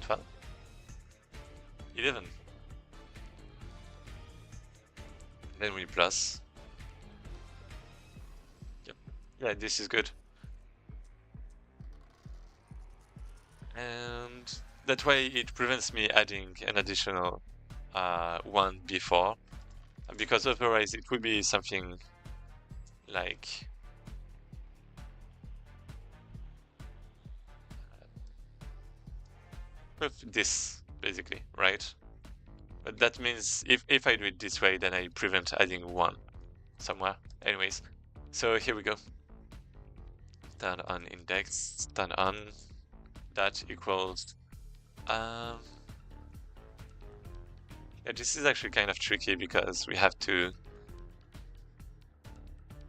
12. 11. Then we plus. Yep. Yeah, this is good. And that way it prevents me adding an additional one before, because otherwise it would be something like this, basically, right? But that means if I do it this way, then I prevent adding one somewhere. Anyways, so here we go. Turn on index, turn on, that equals yeah, this is actually kind of tricky because we have to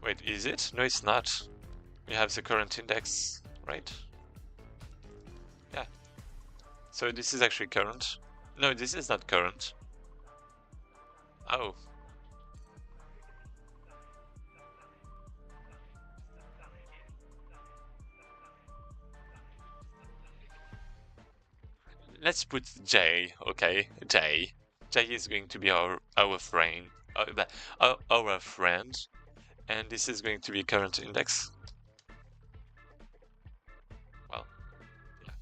wait, is it? No, it's not. We have the current index, right? Yeah. So this is actually current. No, this is not current. Oh. Let's put J, okay? J. J is going to be our friend, our friend, and this is going to be current index. Well, yeah.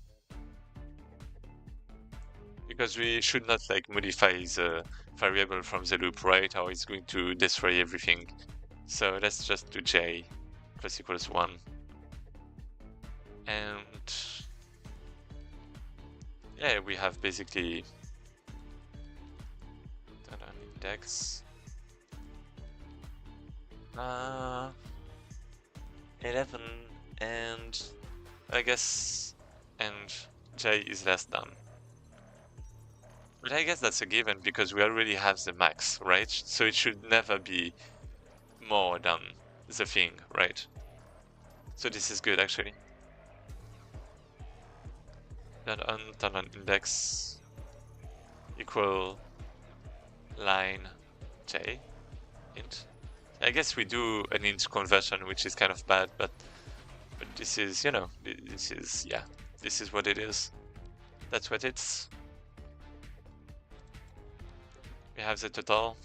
Because we should not like modify the variable from the loop, right? Or it's going to destroy everything. So let's just do J plus equals 1. And yeah, we have basically an index 11, and I guess and J is less than. But I guess that's a given because we already have the max, right? So it should never be more than the thing, right? So this is good actually. Turn on index equal line J int. I guess we do an int conversion, which is kind of bad, but this is, you know, this is, yeah, this is what it is. That's what it's. We have the total.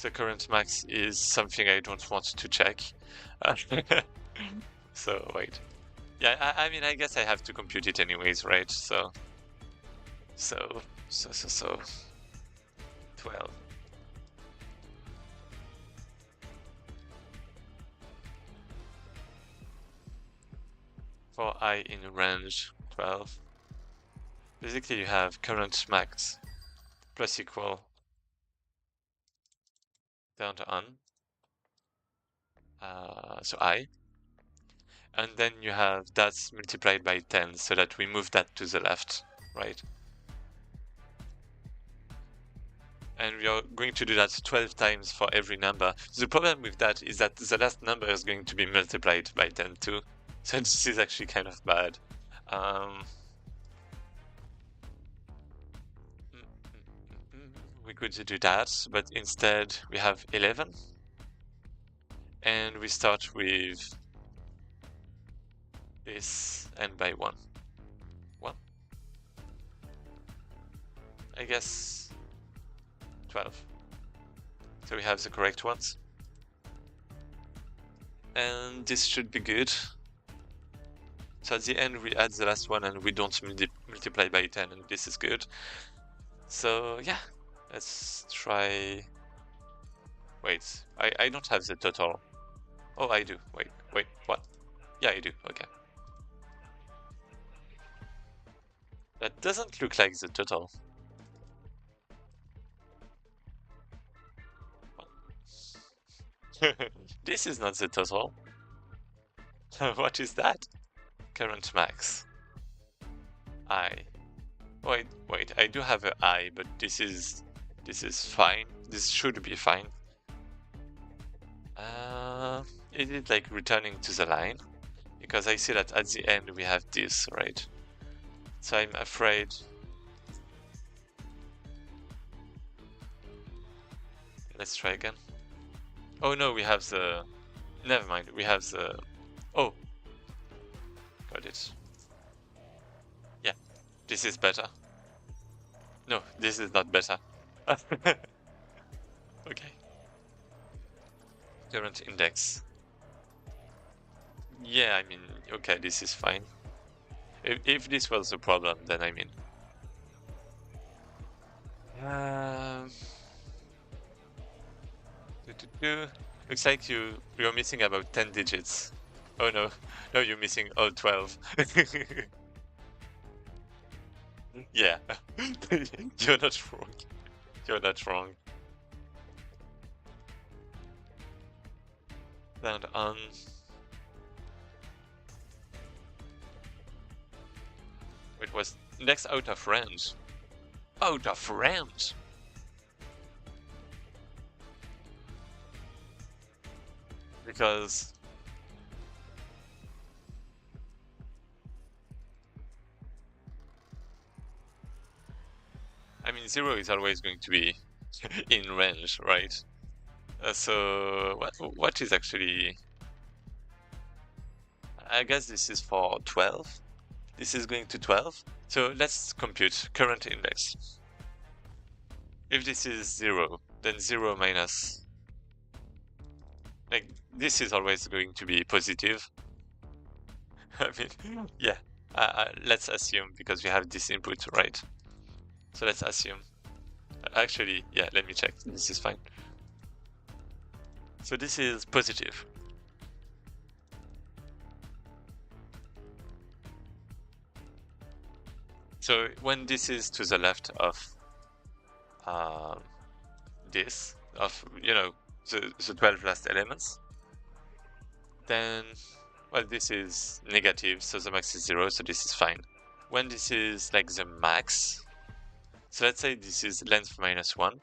The current max is something I don't want to check. So wait. Yeah, I mean, I guess I have to compute it anyways, right? So 12. For I in range 12. Basically, you have current max plus equal down to on. So I. And then you have that's multiplied by 10, so that we move that to the left, right? And we are going to do that 12 times for every number. The problem with that is that the last number is going to be multiplied by 10 too. So this is actually kind of bad. We could do that, but instead we have 11. And we start with this and by 1. 1. I guess 12. So we have the correct ones. And this should be good. So at the end we add the last one and we don't multiply by 10, and this is good. So yeah, let's try. Wait, I don't have the total. Oh, I do. Wait, what? Yeah, I do. Okay. That doesn't look like the total. This is not the total. What is that? current max. I. Wait, I do have a I, but this is fine. This should be fine. Is it like returning to the line? Because I see that at the end we have this, right? So I'm afraid. Let's try again. Oh no, we have the. Never mind, we have the. Oh! Got it. Yeah, this is better. No, this is not better. Okay. Current index. Yeah, I mean, okay, this is fine. If this was a problem, then I mean. Looks like you're missing about 10 digits. Oh no, no, you're missing all 12. Yeah, you're not wrong. You're not wrong. Land on. It was next out of range. Out of range. Because I mean 0 is always going to be in range, right? So what is actually? I guess this is for 12. This is going to 12. So let's compute current index. If this is 0, then 0 minus. Like, this is always going to be positive. I mean, yeah. Let's assume, because we have this input, right? So let's assume. Actually, yeah, let me check. This is fine. So this is positive. So when this is to the left of this, of, you know, the 12 last elements, then, well, this is negative, so the max is 0, so this is fine. When this is like the max, so let's say this is length minus 1,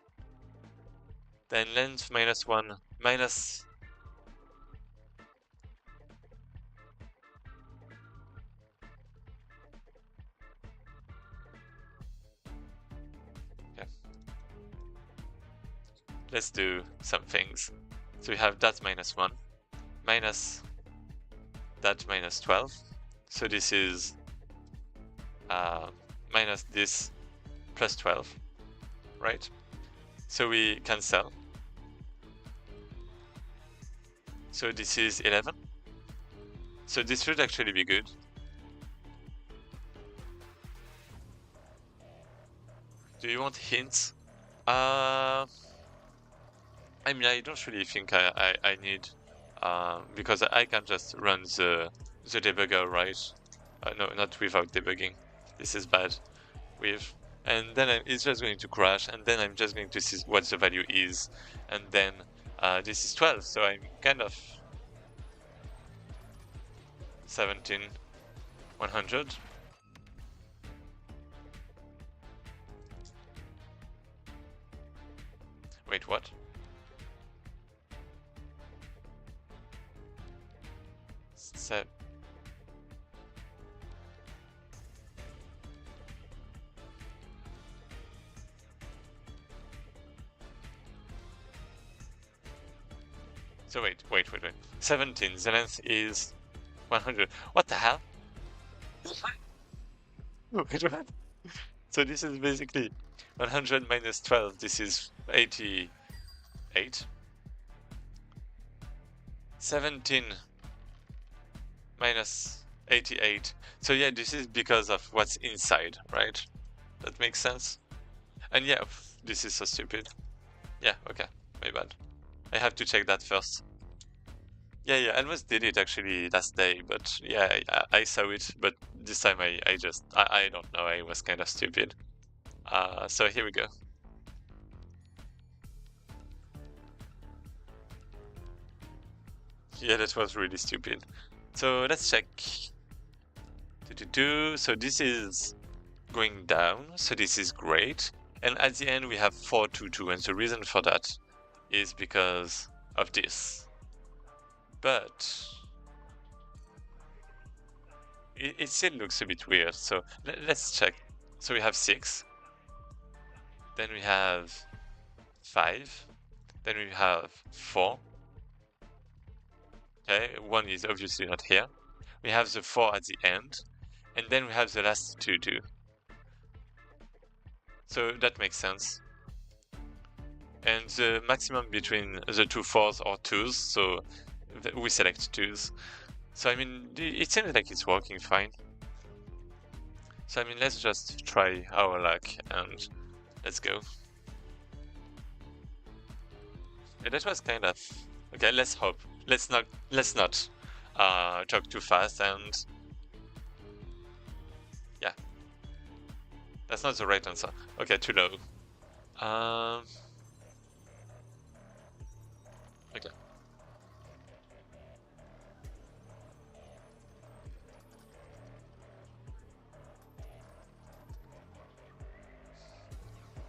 then length minus 1 minus. Yeah. Let's do some things. So we have that minus 1 minus that minus 12. So this is minus this plus 12, right? So we cancel. So this is 11. So this should actually be good. Do you want hints? I mean, I don't really think I need, because I can just run the debugger, right? No, not without debugging. This is bad. And then it's just going to crash, and then I'm just going to see what the value is, and then this is 12, so I'm kind of 17,100. Wait, what? Set. So wait. 17, the length is 100. What the hell? Wait, what? So this is basically 100 minus 12, this is 88. 17 minus 88. So yeah, this is because of what's inside, right? That makes sense? And yeah, this is so stupid. Yeah, okay, my bad. I have to check that first. Yeah, I almost did it actually last day, but yeah, I saw it, but this time I don't know, I was kind of stupid. So here we go. Yeah, that was really stupid. So let's check. So this is going down, so this is great. And at the end we have 4, 2, 2, and the reason for that is because of this. But it still looks a bit weird, so let's check. So we have 6, then we have 5, then we have 4. Okay, 1 is obviously not here. We have the 4 at the end, and then we have the last 2 too. So that makes sense. And the maximum between the two 4s or 2s, so we select 2s. So I mean, it seems like it's working fine. So I mean, let's just try our luck and let's go. Yeah, that was kind of okay. Let's hope. Let's not talk too fast, and yeah, that's not the right answer. Okay, too low. Okay.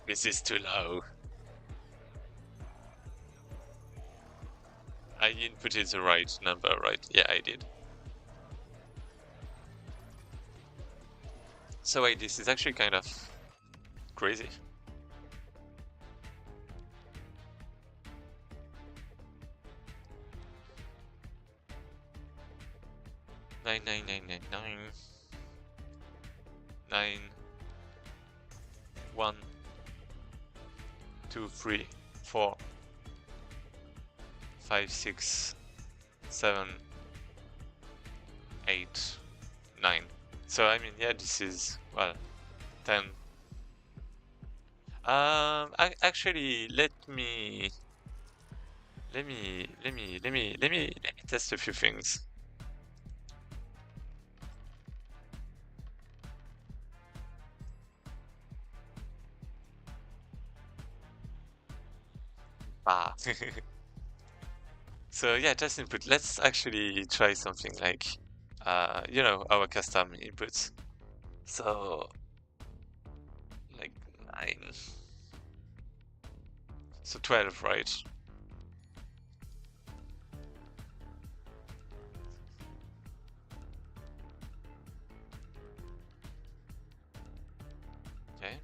This is too low. I inputted the right number, right? Yeah, I did. So wait, this is actually kind of crazy. Nine, 1, 2, 3, 4, 5, 6, 7, 8, 9. So I mean, yeah, this is well, 10. Actually, let me test a few things. Ah. So yeah, just input. Let's actually try something like, you know, our custom inputs. So like 9. So 12, right? Okay.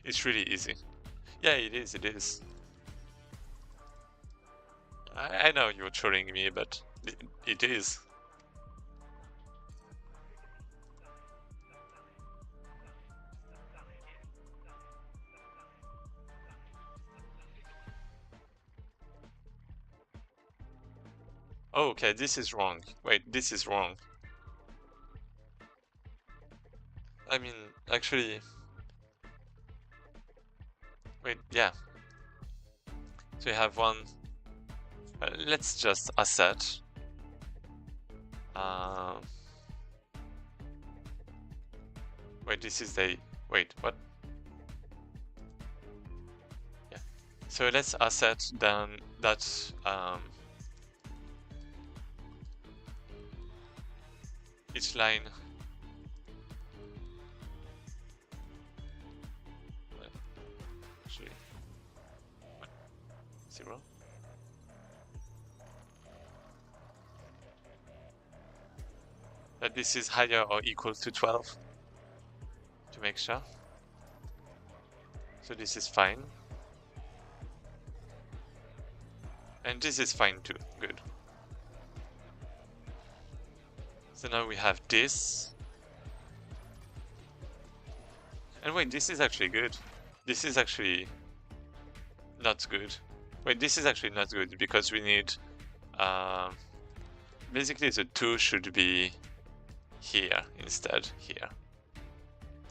It's really easy. Yeah, it is. It is. I know you're trolling me, but it is. Oh, okay, this is wrong. Wait, this is wrong. I mean, actually... Wait, yeah. So you have one... let's just asset. Wait, this is the... Wait, what? Yeah. So let's asset then that... each line... Actually... 0. That this is higher or equal to 12. To make sure. So this is fine. And this is fine too. Good. So now we have this. And wait, this is actually good. This is actually not good. Wait, this is actually not good because we need... basically the 2 should be here instead, here.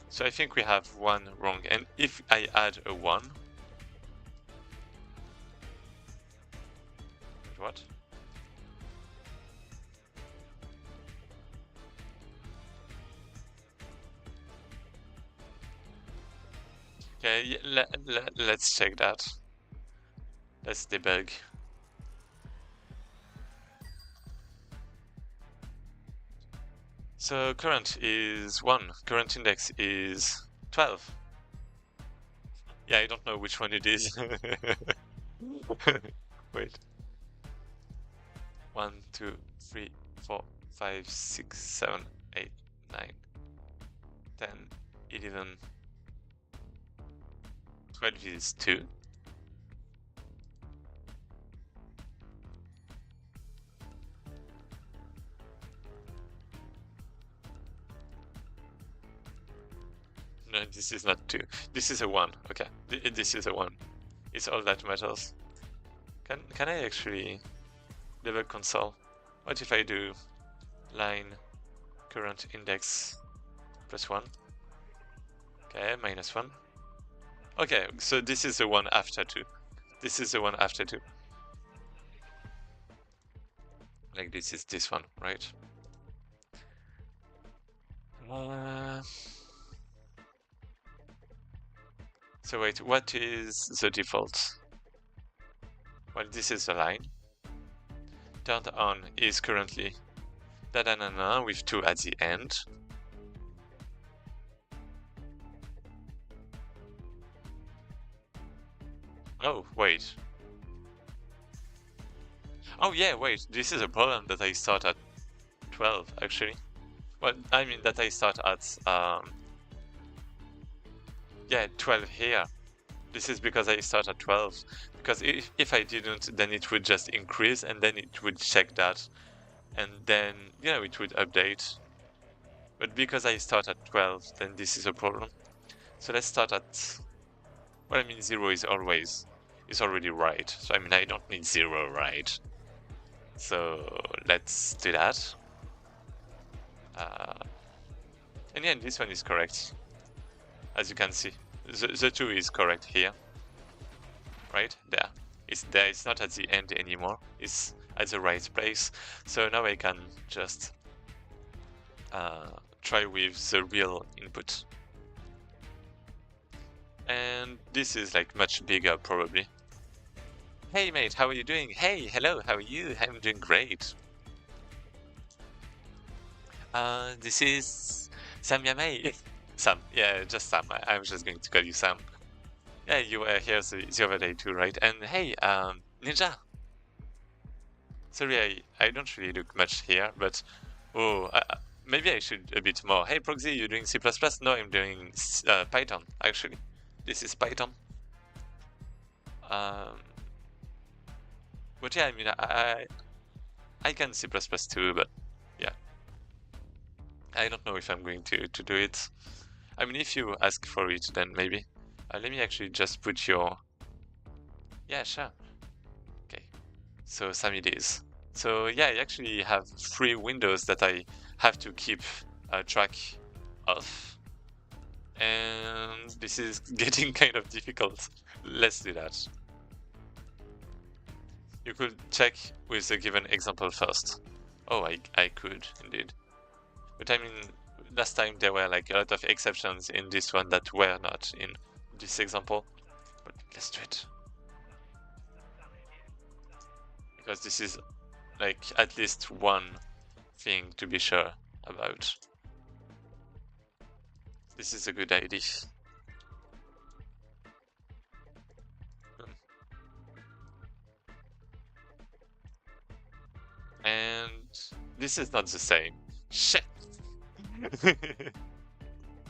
So I think we have 1 wrong. And if I add a 1... What? Okay, let's check that. Let's debug. So current is 1, current index is 12. Yeah, I don't know which one it is. Wait. 1, 2, 3, 4, 5, 6, 7, 8, 9, 10, 11, 12 is 2. No, this is not 2. This is a 1. Okay, this is a 1. It's all that matters. Can I actually debug console? What if I do line current index +1? Okay, -1. Okay, so this is the one after 2. This is the one after 2. Like this is this one, right? So wait, what is the default? Well, this is the line. Turned on is currently da-da-na-na with 2 at the end. Oh, wait. Oh yeah, wait, this is a problem that I start at 12, actually. Well, I mean that I start at, yeah, 12 here. This is because I start at 12. Because if I didn't, then it would just increase, and then it would check that. And then, you know, it would update. But because I start at 12, then this is a problem. So let's start at, well, I mean, 0 is already right. So I mean, I don't need 0 right. So let's do that. And yeah, this one is correct. As you can see, the 2 is correct here. Right there. It's not at the end anymore. It's at the right place. So now I can just try with the real input. And this is like much bigger probably. Hey mate, how are you doing? Hey, hello, how are you? I'm doing great. This is Sam Yamei. Sam, yeah, just Sam. I'm just going to call you Sam. Yeah, you were here the other day too, right? And hey, Ninja. Sorry, I don't really look much here, but oh, maybe I should a bit more. Hey Proxy, you doing C++? No, I'm doing Python, actually. This is Python. But yeah, I mean, I can C++ too, but yeah. I don't know if I'm going to do it. I mean, if you ask for it, then maybe. Let me actually just put your... Yeah, sure. Okay, so Sam it is. So yeah, I actually have 3 windows that I have to keep track of. And this is getting kind of difficult. Let's do that. You could check with the given example first. Oh, I could, indeed. But I mean, last time there were like a lot of exceptions in this one that were not in this example. But let's do it. Because this is like at least one thing to be sure about. This is a good idea. And this is not the same. Shit!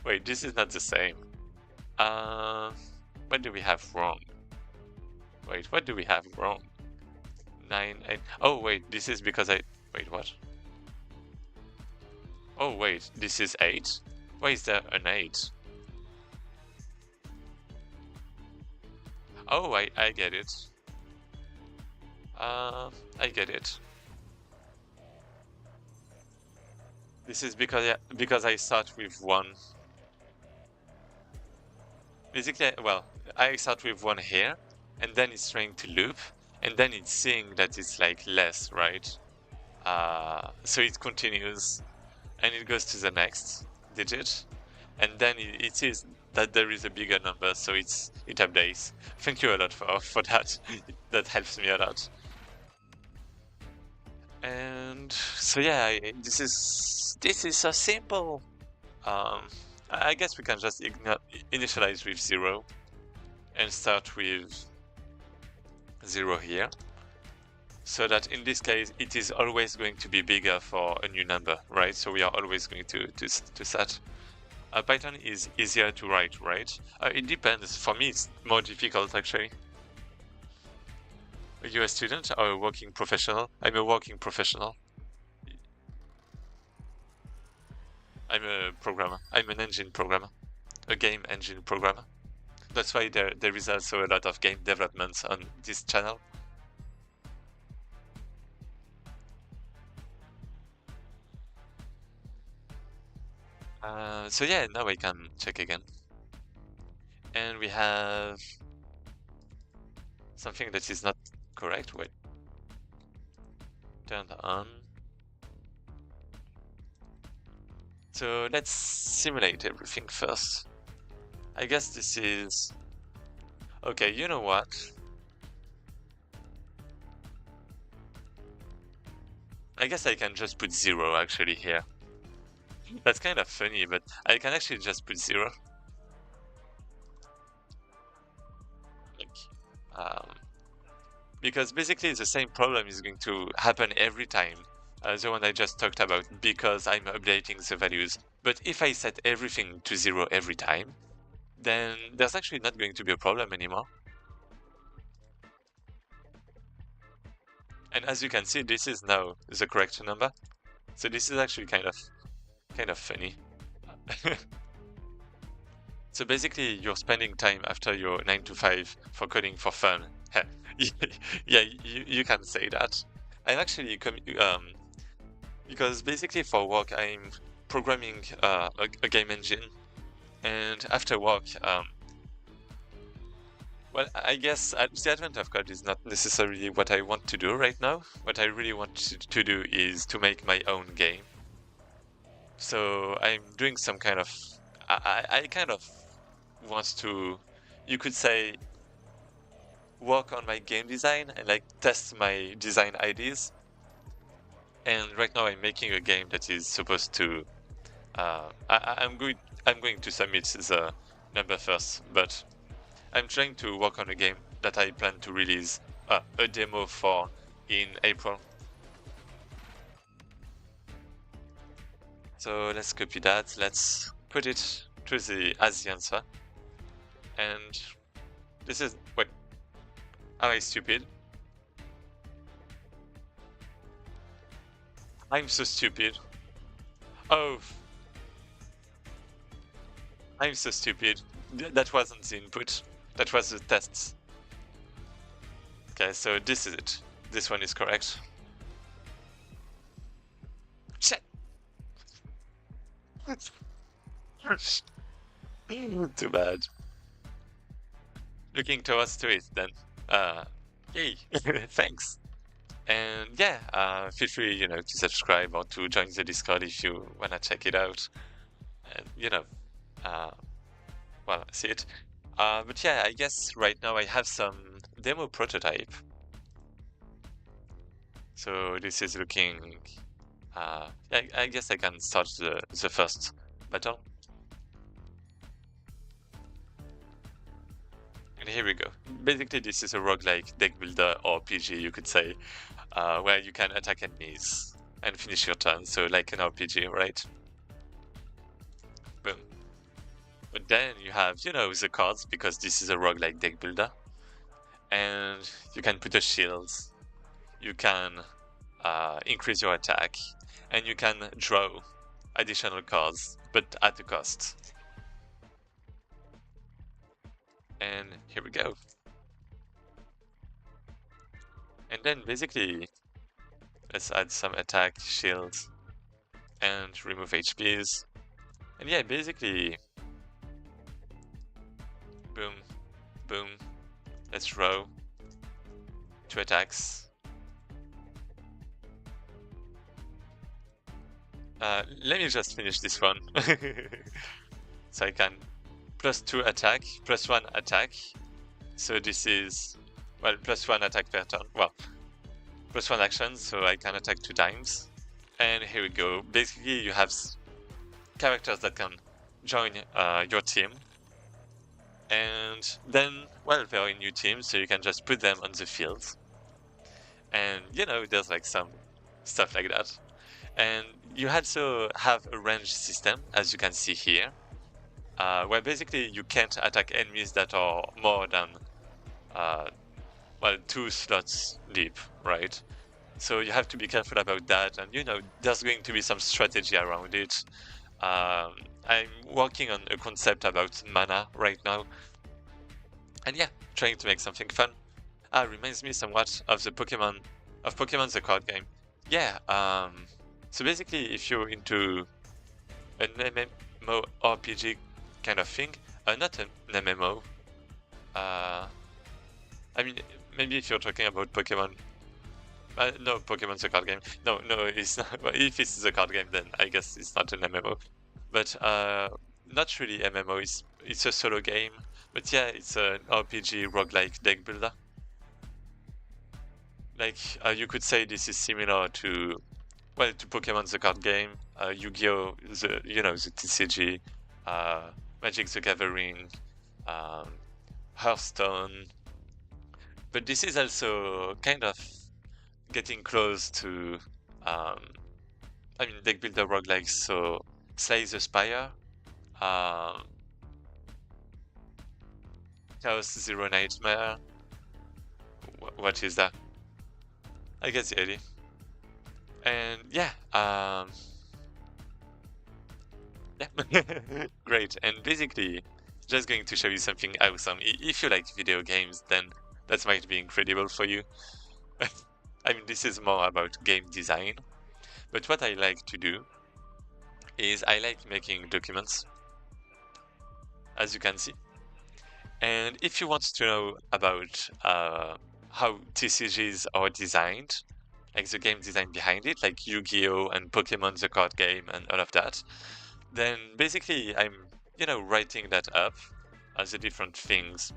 Wait, this is not the same. What do we have wrong? Wait, what do we have wrong? 9, 8. Oh, wait, this is because I... Wait, what? Oh, wait, this is 8? Why is there an 8? Oh, I get it. I get it. This is because I start with 1. Basically, well, I start with 1 here, and then it's trying to loop, and then it's seeing that it's like less, right? So it continues, and it goes to the next digit, and then it sees that there is a bigger number, so it updates. Thank you a lot for that. That helps me a lot. And so yeah, this is a simple. I guess we can just initialize with 0 and start with 0 here, so that in this case it is always going to be bigger for a new number, right? So we are always going to set. Python is easier to write, right? It depends. For me, it's more difficult actually. Are you a student or a working professional? I'm a working professional. I'm a programmer. I'm an engine programmer, a game engine programmer. That's why there is also a lot of game development on this channel. So yeah, now I can check again. And we have something that is not correct. Wait. Turned on. So let's simulate everything first. I guess this is... Okay, you know what? I guess I can just put 0 actually here. That's kind of funny, but I can actually just put 0. Because basically the same problem is going to happen every time, the one I just talked about, because I'm updating the values. But if I set everything to 0 every time, then there's actually not going to be a problem anymore. And as you can see, this is now the correct number. So this is actually kind of funny. So basically, you're spending time after your 9 to 5 for coding for fun. Yeah, you can say that. I'm actually because basically for work I'm programming a game engine, and after work, well, I guess the advent of code is not necessarily what I want to do right now. What I really want to do is to make my own game. So I'm doing some kind of, I kind of want to, you could say, work on my game design and like test my design ideas. And right now I'm making a game that is supposed to, I'm going to submit the number first, but I'm trying to work on a game that I plan to release a demo for in April. So let's copy that, let's put it to as the answer. And this is, wait, am I stupid? I'm so stupid. Oh, I'm so stupid. That wasn't the input, that was the tests. Okay, so this is it. This one is correct. Shit! Too bad. Looking towards to it then. Yay! Thanks. And yeah, feel free, to subscribe or to join the Discord if you wanna check it out. And well, see it. But yeah, I guess right now I have some demo prototype. So this is looking. I guess I can start the first battle. And here we go. Basically, this is a roguelike deck builder or PG, you could say, where you can attack enemies and finish your turn. So like an RPG, right? Boom. But then you have, the cards, because this is a roguelike deck builder. And you can put a shield. You can increase your attack. And you can draw additional cards, but at a cost. And here we go. And then basically, let's add some attack, shield, and remove HPs. And yeah, basically, boom, boom, let's draw 2 attacks. Let me just finish this one. So I can +2 attack, +1 attack. So this is, well, +1 attack per turn. Well, +1 action, so I can attack 2 times. And here we go. Basically, you have characters that can join your team. And then, well, they're in new teams, so you can just put them on the field. And, you know, there's like some stuff like that. And you also have a range system, as you can see here, where basically you can't attack enemies that are more than, well, 2 slots deep, right? So you have to be careful about that, and you know, there's going to be some strategy around it. I'm working on a concept about mana right now, and yeah, trying to make something fun. Reminds me somewhat of Pokemon the card game. Yeah, so basically if you're into an MMORPG kind of thing, not an MMO, I mean, maybe if you're talking about Pokemon, no, Pokemon's a card game. No, it's not. If it's a card game, then I guess it's not an MMO. But not really MMO. It's a solo game. But yeah, it's an RPG roguelike deck builder. Like you could say this is similar to, well, to Pokemon the card game, Yu-Gi-Oh, the TCG, Magic the Gathering, Hearthstone. But this is also kind of getting close to, I mean, deck builder roguelikes, so Slay the Spire, Chaos Zero Nightmare. What is that? I guess the idea. And yeah, yeah, great. And basically, just going to show you something awesome. If you like video games, then that might be incredible for you. I mean, this is more about game design, but what I like to do is I like making documents, as you can see. And if you want to know about how TCGs are designed, like the game design behind it, like Yu-Gi-Oh and Pokemon the card game and all of that, then basically I'm, you know, writing that up as the different things,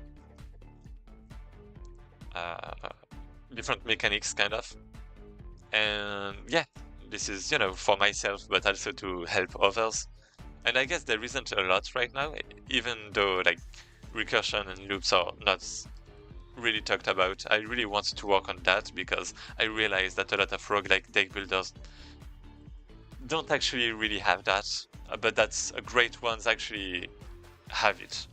different mechanics kind of. And yeah, this is, you know, for myself, but also to help others. And I guess there isn't a lot right now, even though like recursion and loops are not really talked about. I really want to work on that because I realize that a lot of roguelike deck builders don't actually really have that, but that's a great ones actually have it.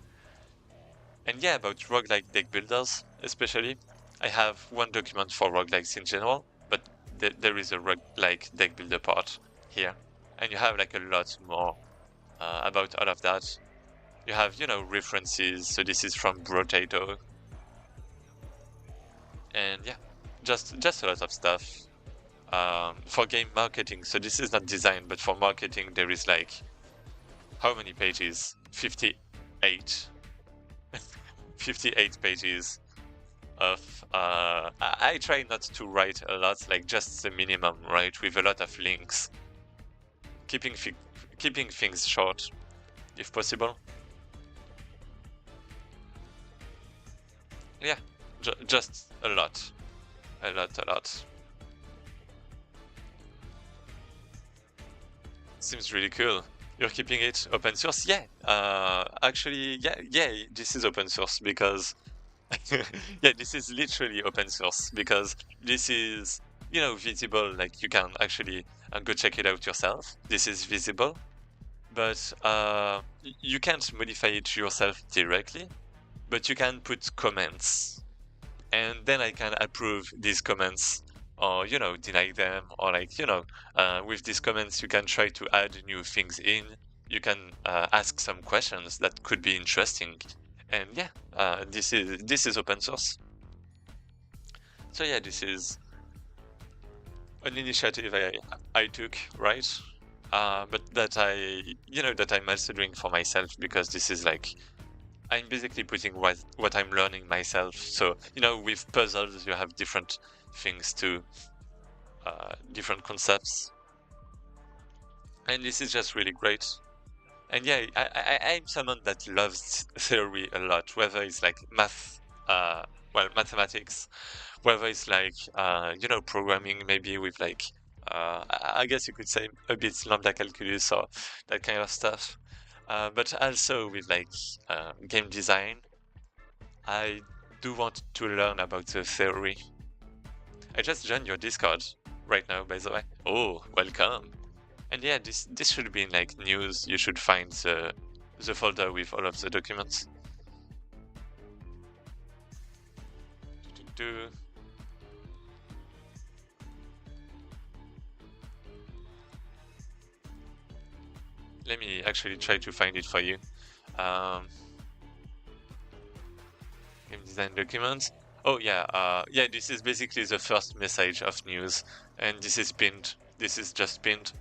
And yeah, about roguelike deck builders especially, I have one document for roguelikes in general, but there is a roguelike deck builder part here, and you have like a lot more about all of that. You have, you know, references, so this is from Brotato, and yeah, just a lot of stuff for game marketing. So this is not design, but for marketing there is like, how many pages? 58 58 pages of I try not to write a lot, like just the minimum, right, with a lot of links, keeping things short if possible. Yeah, just a lot. Seems really cool. You're keeping it open source? Yeah. Actually, yeah. This is open source because, yeah, this is literally open source because this is, you know, visible. Like you can actually go check it out yourself. This is visible, but you can't modify it yourself directly. But you can put comments, and then I can approve these comments or, you know, deny them, or like, you know, with these comments you can try to add new things in. You can ask some questions that could be interesting, and yeah, this is open source. So yeah, this is an initiative I took, right? But that I'm also doing for myself, because this is like, I'm basically putting what I'm learning myself. So, you know, with puzzles you have different things too, different concepts, and this is just really great. And yeah, I'm someone that loves theory a lot, whether it's like math, well, mathematics, whether it's like, programming maybe with like, I guess you could say a bit lambda calculus or that kind of stuff. But also with like game design, I do want to learn about the theory. I just joined your Discord right now, by the way. Oh, welcome. And yeah, this should be in like news. You should find the folder with all of the documents. Do let me actually try to find it for you. Game design documents. Oh yeah, yeah. This is basically the first message of news, and this is pinned. This is just pinned.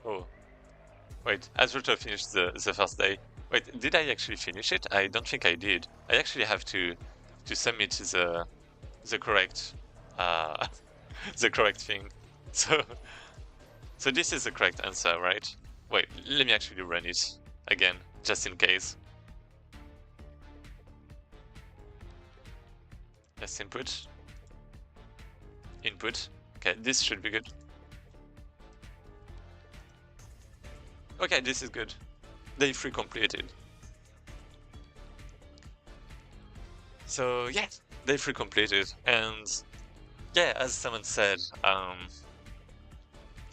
Oh, wait. Azulto finished the first day. Wait, did I actually finish it? I don't think I did. I actually have to submit the correct uh the correct thing. So this is the correct answer, right? Wait, let me actually run it again, just in case. Just input. Input. Okay, this should be good. Okay, this is good. Day 3 completed. So yeah, day 3 completed, and yeah, as someone said, I'm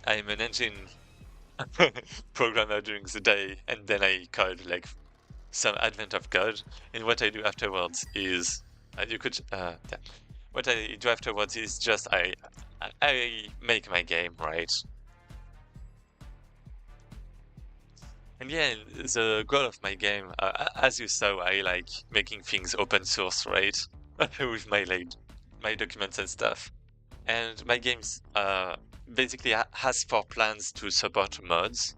an engine programmer during the day, and then I code like some advent of code. And what I do afterwards is, what I do afterwards is just I make my game, right? And yeah, the goal of my game, as you saw, I like making things open source, right? With my documents and stuff. And my games basically has 4 plans to support mods.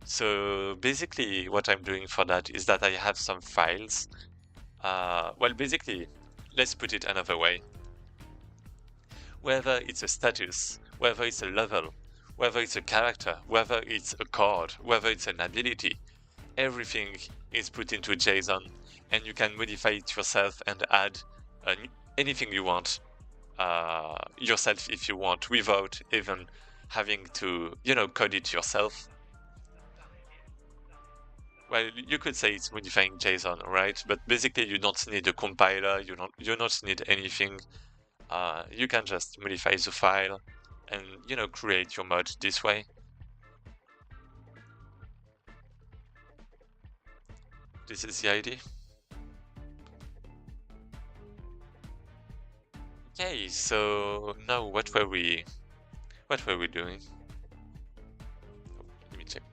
So basically what I'm doing for that is that I have some files. Well, basically, let's put it another way. Whether it's a status, whether it's a level, whether it's a character, whether it's a card, whether it's an ability, everything is put into JSON, and you can modify it yourself and add anything you want yourself if you want, without even having to, code it yourself. Well, you could say it's modifying JSON, right? But basically, you don't need a compiler. You don't need anything. You can just modify the file, and create your mod this way. This is the idea. Okay, so now what were we doing? Oh, let me check.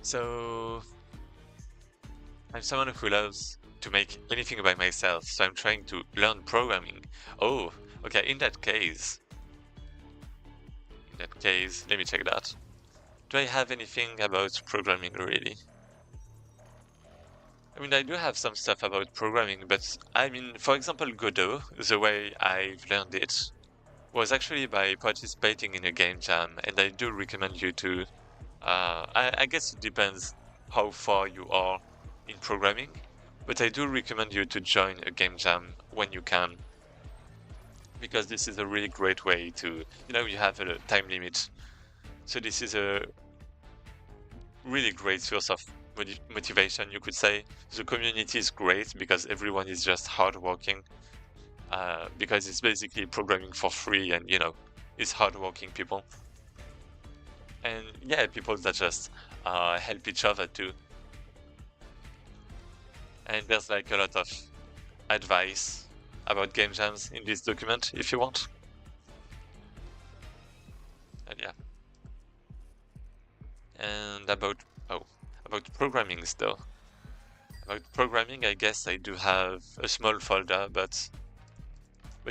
So I'm someone who loves to make anything by myself, so I'm trying to learn programming. Oh, okay, in that case, let me check that. Do I have anything about programming really? I mean, I do have some stuff about programming, but I mean, for example, Godot, the way I've learned it was actually by participating in a game jam, and I do recommend you to, I guess it depends how far you are in programming, but I do recommend you to join a game jam when you can, because this is a really great way to, you have a time limit. So this is a really great source of motivation, you could say. The community is great because everyone is just hardworking, because it's basically programming for free, and it's hardworking people. And yeah, people that just help each other too. And there's like a lot of advice about game jams in this document if you want. And yeah. And about programming though. About programming, I guess I do have a small folder, but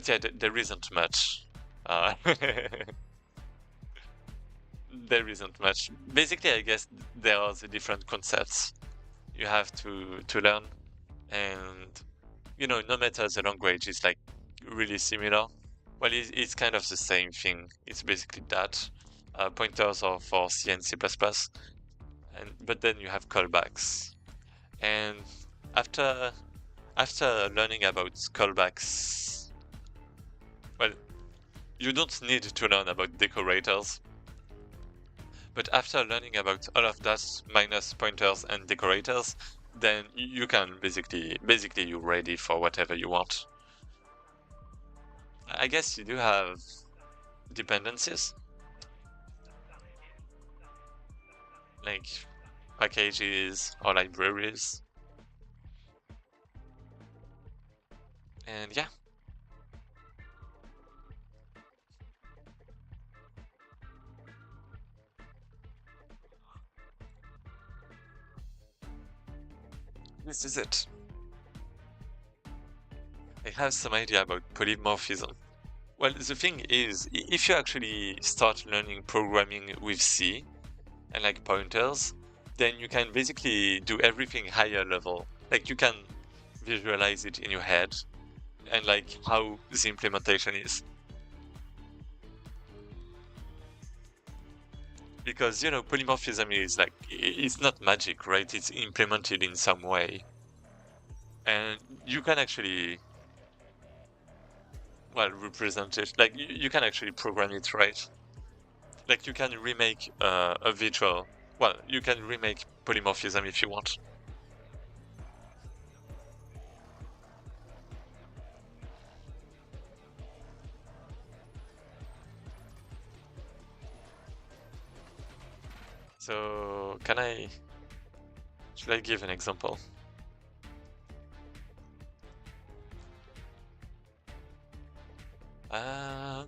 yeah, there isn't much. There isn't much. Basically, I guess there are the different concepts you have to learn, and no matter the language, it's like really similar. Well, it's kind of the same thing. It's basically that. Pointers are for C and C++, but then you have callbacks. And after learning about callbacks, well, you don't need to learn about decorators. But after learning about all of that minus pointers and decorators, then you can basically you're ready for whatever you want. I guess you do have dependencies, like packages or libraries. And yeah. This is it. I have some idea about polymorphism. Well, the thing is, if you actually start learning programming with C and like pointers, then you can basically do everything higher level. Like you can visualize it in your head and like how the implementation is. Because, polymorphism is like, it's not magic, right? It's implemented in some way. And you can actually, well, represent it. Like, you can actually program it, right? Like, you can remake a virtual, well, you can remake polymorphism if you want. So, should I give an example? Uh,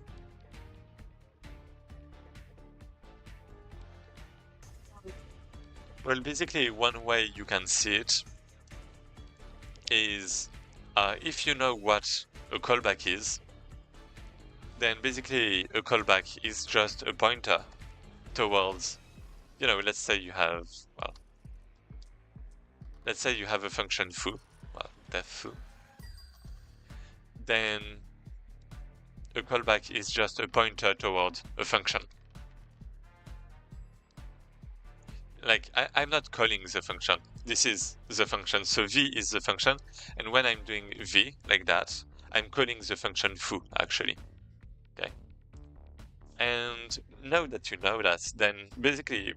well, basically, one way you can see it is if you know what a callback is, then basically a callback is just a pointer towards, let's say you have, well, let's say you have a function foo, well, def foo. Then a callback is just a pointer toward a function. Like, I'm not calling the function. This is the function. So v is the function. And when I'm doing v, like that, I'm calling the function foo, actually. Okay. And now that you know that, then basically,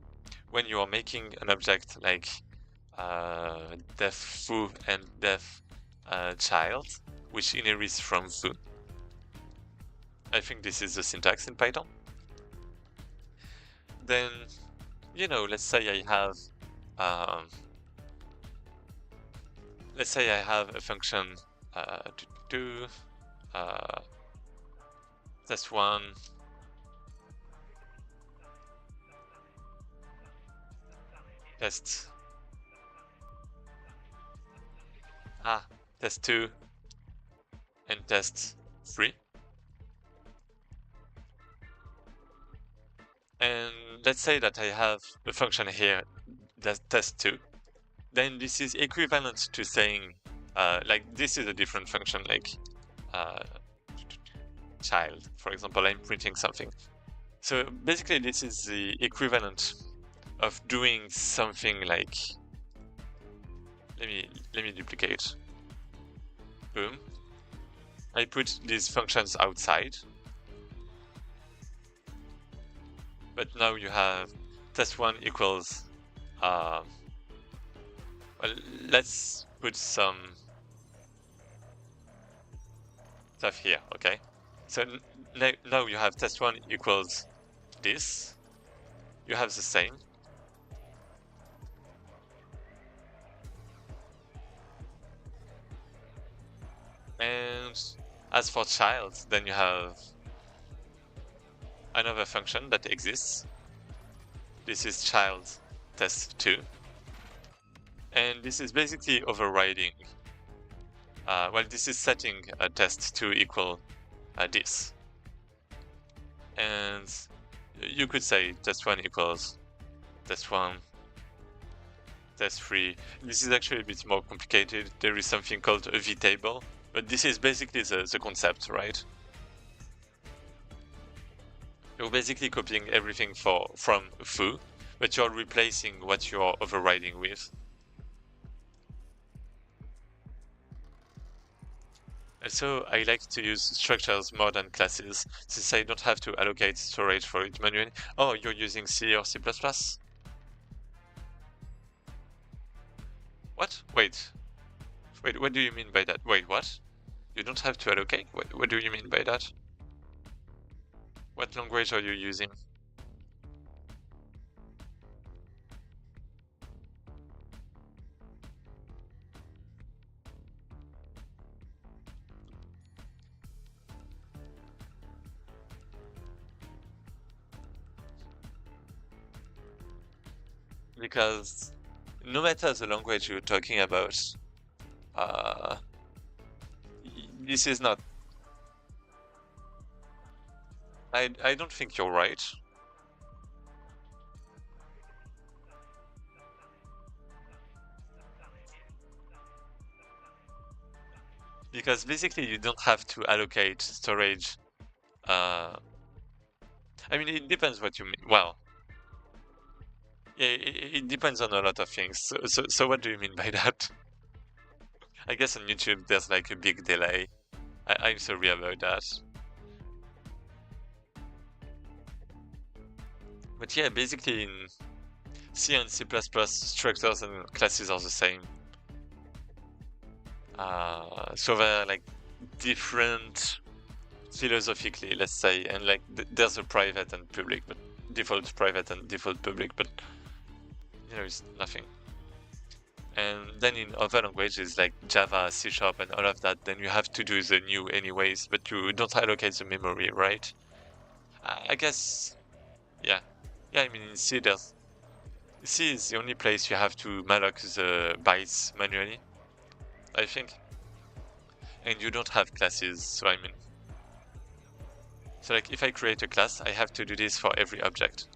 when you are making an object like def foo and def child, which inherits from foo, I think this is the syntax in Python. Then, let's say I have a function test1 test2 and test3. And let's say that I have a function here that test2. Then this is equivalent to saying, like, this is a different function, like child, for example. I'm printing something. So basically, this is the equivalent of doing something like, let me duplicate. Boom. I put these functions outside. But now you have test1 equals, well, let's put some stuff here, okay? So now you have test1 equals this. You have the same. And as for child, then you have another function that exists. This is child test2. And this is basically overriding, well, this is setting a test2 equal this. And you could say test1 equals test1, test3. This is actually a bit more complicated. There is something called a vtable, but this is basically the concept, right? You're basically copying everything from foo, but you're replacing what you're overriding with. Also, I like to use structures more than classes, since I don't have to allocate storage for it manually. Oh, you're using C or C++? What? Wait, what do you mean by that? Wait, what? You don't have to allocate? What do you mean by that? What language are you using? Because no matter the language you're talking about, uh, this is not. I don't think you're right. Because basically you don't have to allocate storage. I mean, it depends what you mean. Well, yeah, it depends on a lot of things. So what do you mean by that? I guess on YouTube there's like a big delay. I'm sorry about that. But yeah, basically in C and C++, structures and classes are the same. So they're like different philosophically, let's say, and like there's a private and public, but default private and default public, but it's nothing. And then in other languages like Java, C# and all of that, then you have to do the new anyways, but you don't allocate the memory, right? I guess, yeah. Yeah, I mean in C is the only place you have to malloc the bytes manually, I think. And you don't have classes, so I mean. So like if I create a class, I have to do this for every object.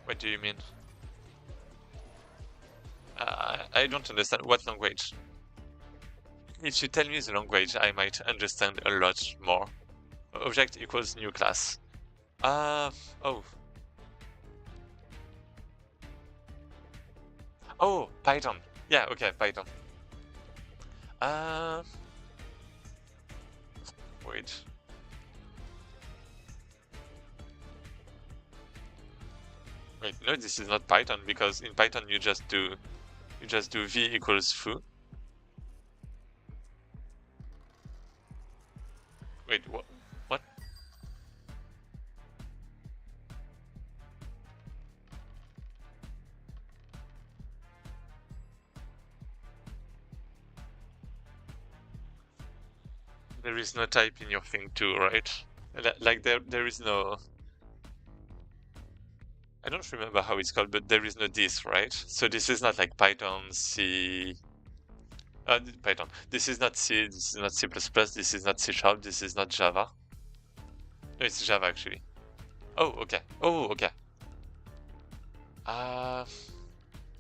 What do you mean? I don't understand. What language? If you tell me the language, I might understand a lot more. Object equals new class. Oh. Oh, Python. Yeah, okay, Python. Wait. Wait, no, this is not Python, because in Python you just do v equals foo. Wait, what? What? There is no type in your thing too, right? Like there is no. I don't remember how it's called, but there is no this, right? So this is not like Python, C. Python. This is not C. This is not C++. This is not C#. This is not Java. No, it's Java actually. Oh, okay. Oh, okay.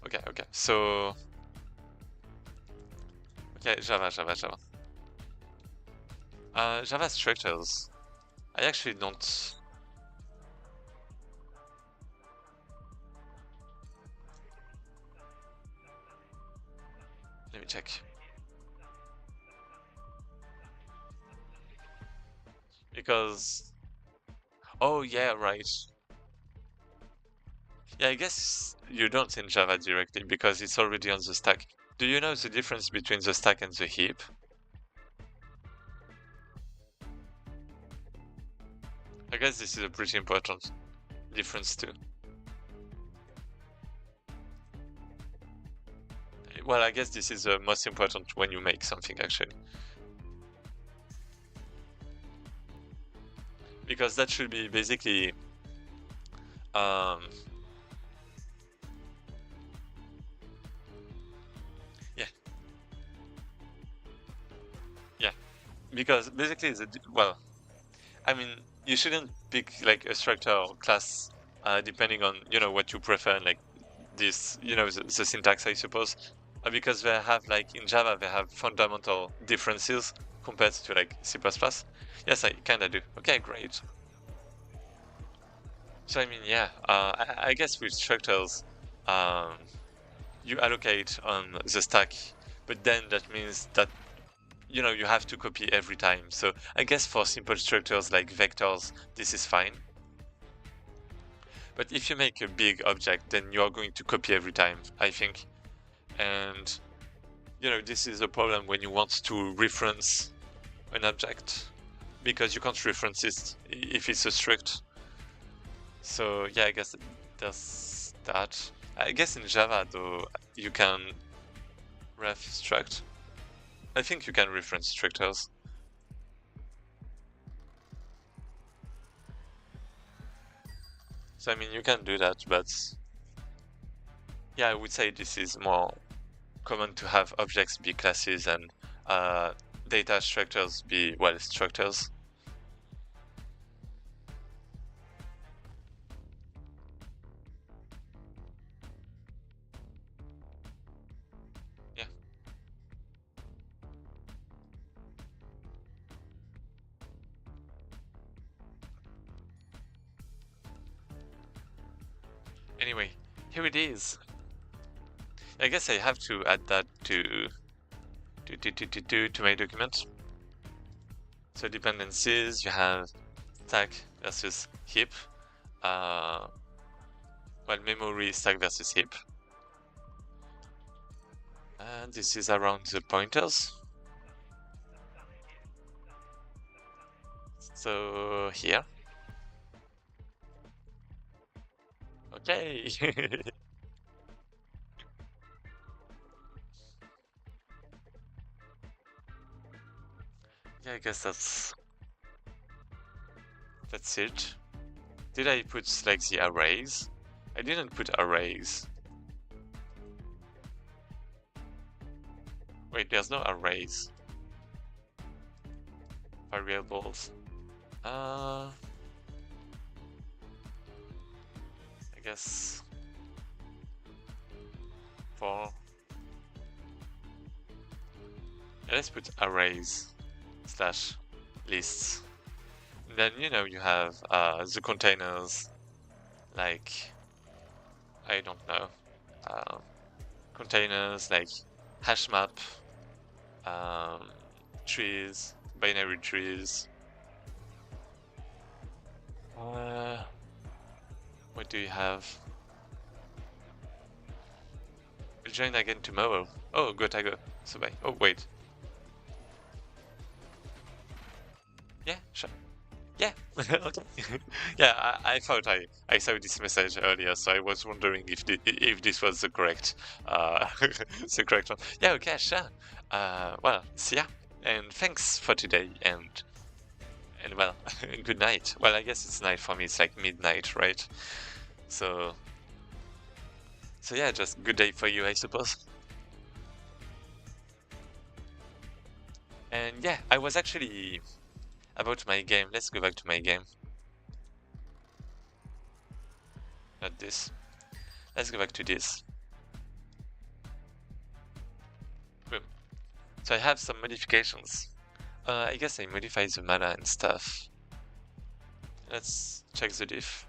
Okay. So, okay, Java. Java structures. I actually don't. Let me check. Because. Oh, yeah, right. Yeah, I guess you don't in Java directly because it's already on the stack. Do you know the difference between the stack and the heap? I guess this is a pretty important difference too. Well, I guess this is the most important when you make something actually. Because that should be basically yeah, because basically well, I mean, you shouldn't pick like a structure or class depending on what you prefer, like this the syntax, I suppose, because they have like in Java they have fundamental differences compared to like C++. Yes, I kind of do. Okay, great. So I mean, yeah, I guess with structures, um, you allocate on the stack, but then that means that you have to copy every time. So I guess for simple structures like vectors, this is fine. But if you make a big object, then you are going to copy every time, I think. And this is a problem when you want to reference an object, because you can't reference it if it's a struct. So yeah, I guess there's that. I guess in Java though, you can ref struct. I think you can reference structures. So I mean, you can do that, but yeah, I would say this is more common to have objects be classes and data structures be, well, structures. Yeah. Anyway, here it is. I guess I have to add that to my document. So dependencies, you have stack versus heap. Well, memory stack versus heap. And this is around the pointers. So here. Okay. Yeah, I guess that's it. Did I put like the arrays? I didn't put arrays. Wait, there's no arrays. Variables. I guess for. Yeah, let's put arrays slash lists. Then you have the containers, like I don't know, containers like hash map, trees, binary trees. What do you have? We'll join again tomorrow. Oh, go. So bye. Oh, wait. Yeah, sure. Yeah, okay. Yeah, I thought I saw this message earlier, so I was wondering if this was the correct the correct one. Yeah, okay, sure. Well, see ya, and thanks for today, and well, good night. Well, I guess it's night for me. It's like midnight, right? So yeah, just good day for you, I suppose. And yeah, I was actually about my game. Let's go back to my game. Not this. Let's go back to this. Boom. So I have some modifications. I guess I modify the mana and stuff. Let's check the diff.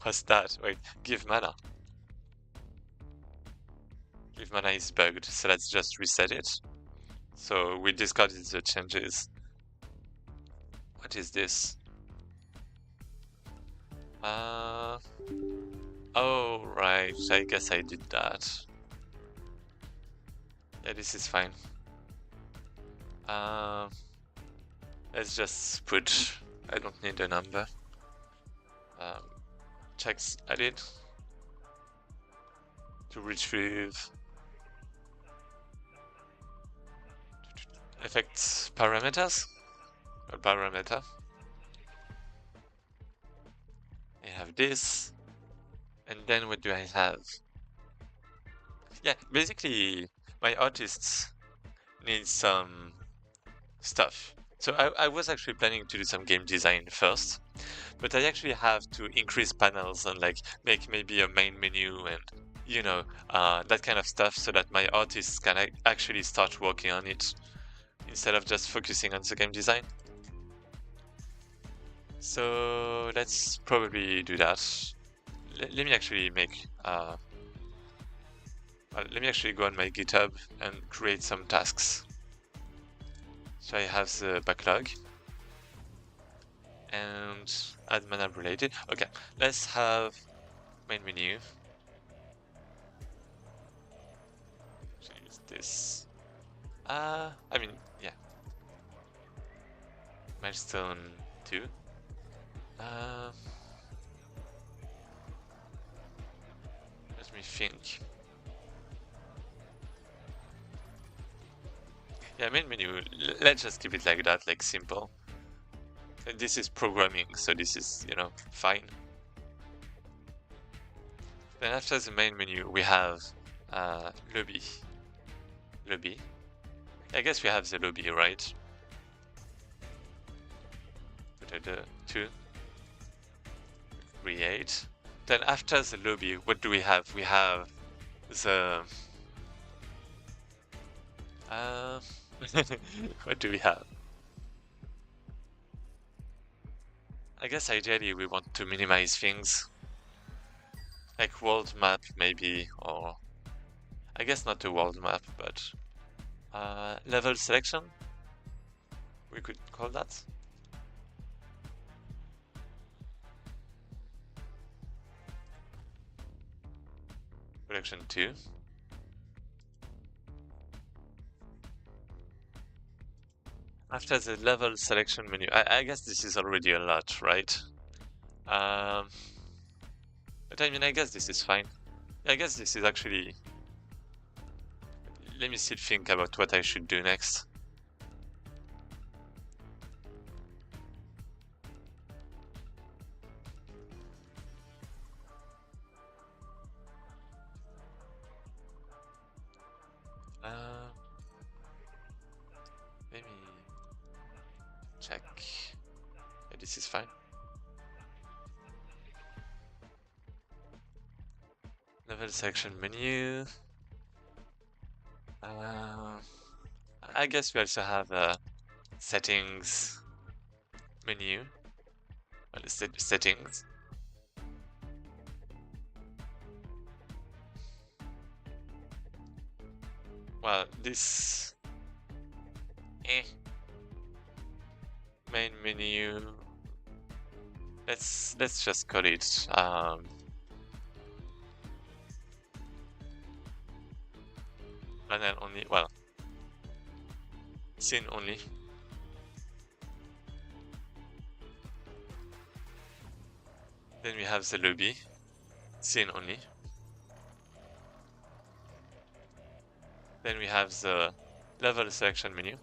What's that? Wait, give mana. Give mana is bugged, so let's just reset it. So we discarded the changes. What is this? Oh, right, I guess I did that. Yeah, this is fine. Let's just put, I don't need a number. Checks added to retrieve effects parameters or parameter. I have this, and then what do I have? Yeah, basically my artists need some stuff. So I was actually planning to do some game design first, but I actually have to increase panels and like make maybe a main menu and that kind of stuff, so that my artists can actually start working on it instead of just focusing on the game design. So let's probably do that. Let me actually make let me actually go on my GitHub and create some tasks. So I have the backlog and admin app related. Okay, let's have main menu. Should use this. I mean, yeah. Milestone 2. Let me think. Yeah, main menu. Let's just keep it like that, like simple. And this is programming, so this is, you know, fine. Then after the main menu, we have lobby. Lobby. I guess we have the lobby, right? The 2. Create. Then after the lobby, what do we have? We have the what do we have? I guess ideally we want to minimize things. Like world map maybe, or I guess not a world map, but level selection? We could call that. Selection 2. After the level selection menu, I guess this is already a lot, right? But I mean, I guess this is fine. I guess this is actually... Let me still think about what I should do next. Let me check. Yeah, this is fine. Level selection menu. I guess we also have a settings menu. Well, settings. Well, this main menu. Let's just call it and then only, well, scene only. Then we have the lobby, scene only. Then we have the level selection menu,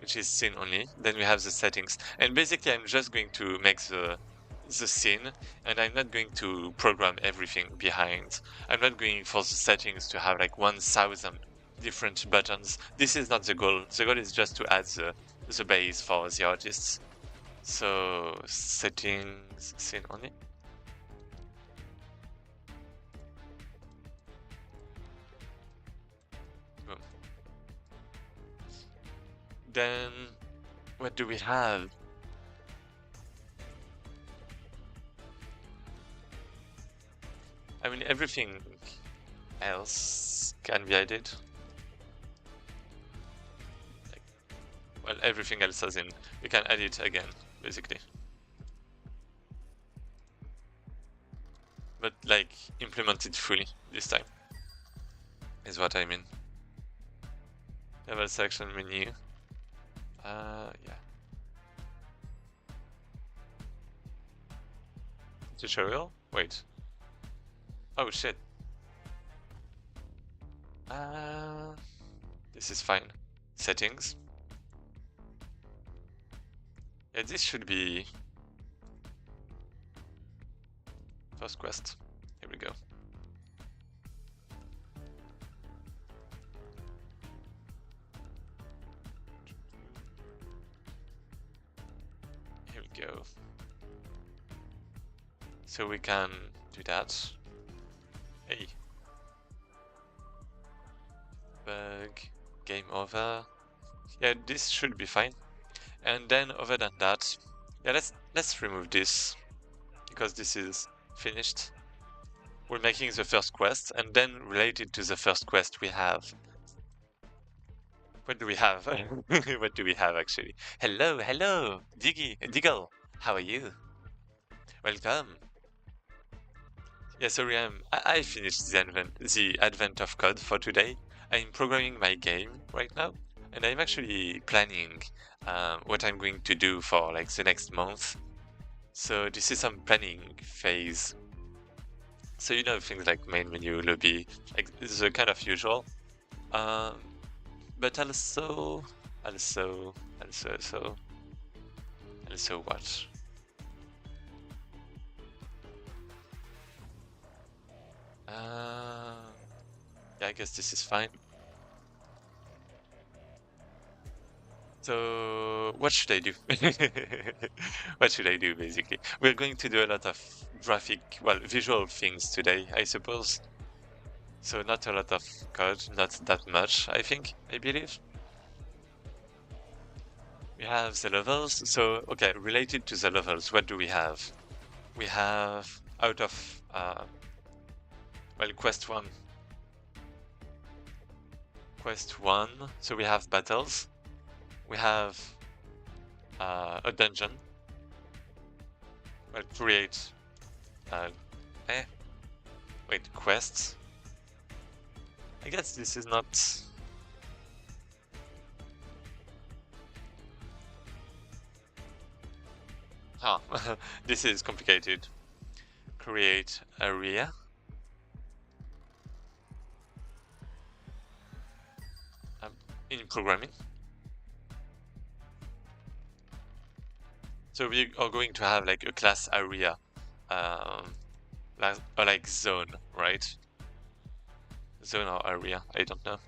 which is scene only. Then we have the settings. And basically I'm just going to make the scene, and I'm not going to program everything behind. I'm not going for the settings to have like 1,000 different buttons. This is not the goal. The goal is just to add the base for the artists. So settings, scene only. Boom. Then what do we have? I mean, everything else can be added. Like, well, everything else as in, we can add it again, basically. But like, implement it fully this time, is what I mean. Level selection menu. Yeah. Tutorial? Wait. Oh shit. This is fine. Settings. Yeah, this should be first quest. Here we go. Here we go. So we can do that. Hey. Bug. Game over. Yeah, this should be fine. And then other than that, Yeah, let's remove this because this is finished. We're making the first quest, and then related to the first quest we have. What do we have? What do we have actually? Hello, hello, Diggle. How are you? Welcome. Yeah, sorry, I finished the advent of code for today. I'm programming my game right now, and I'm actually planning what I'm going to do for like the next month. So this is some planning phase. So you know things like main menu, lobby, like the kind of usual. Um, but also, also what? Yeah, I guess this is fine. So what should I do? What should I do basically? We're going to do a lot of visual things today, I suppose. So not a lot of code, not that much, I believe. We have the levels. So, okay, related to the levels, what do we have? We have out of, quest one. Quest one, so we have battles. We have a dungeon. Well, create, uh, quests. I guess this is not... Ah, this is complicated. Create area. In programming. So we are going to have like a class area, like zone, right? Zone or area, I don't know.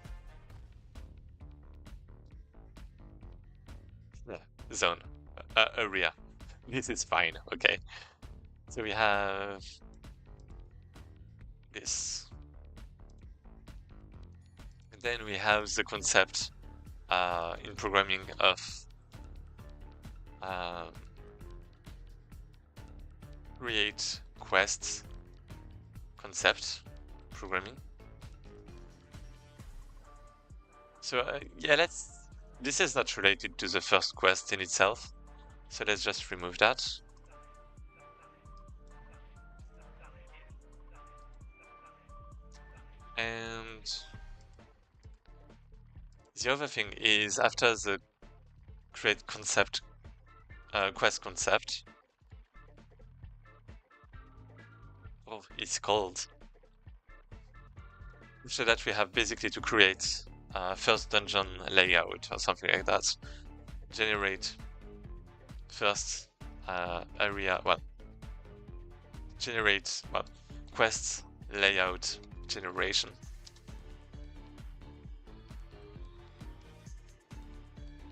Yeah, zone, area. This is fine, okay. So we have this. And then we have the concept in programming of create quests concept programming. So yeah, this is not related to the first quest in itself. So let's just remove that. And the other thing is after the create concept, quest concept. Oh, it's called. So that we have basically to create first dungeon layout or something like that. Generate first area, generate quests layout generation.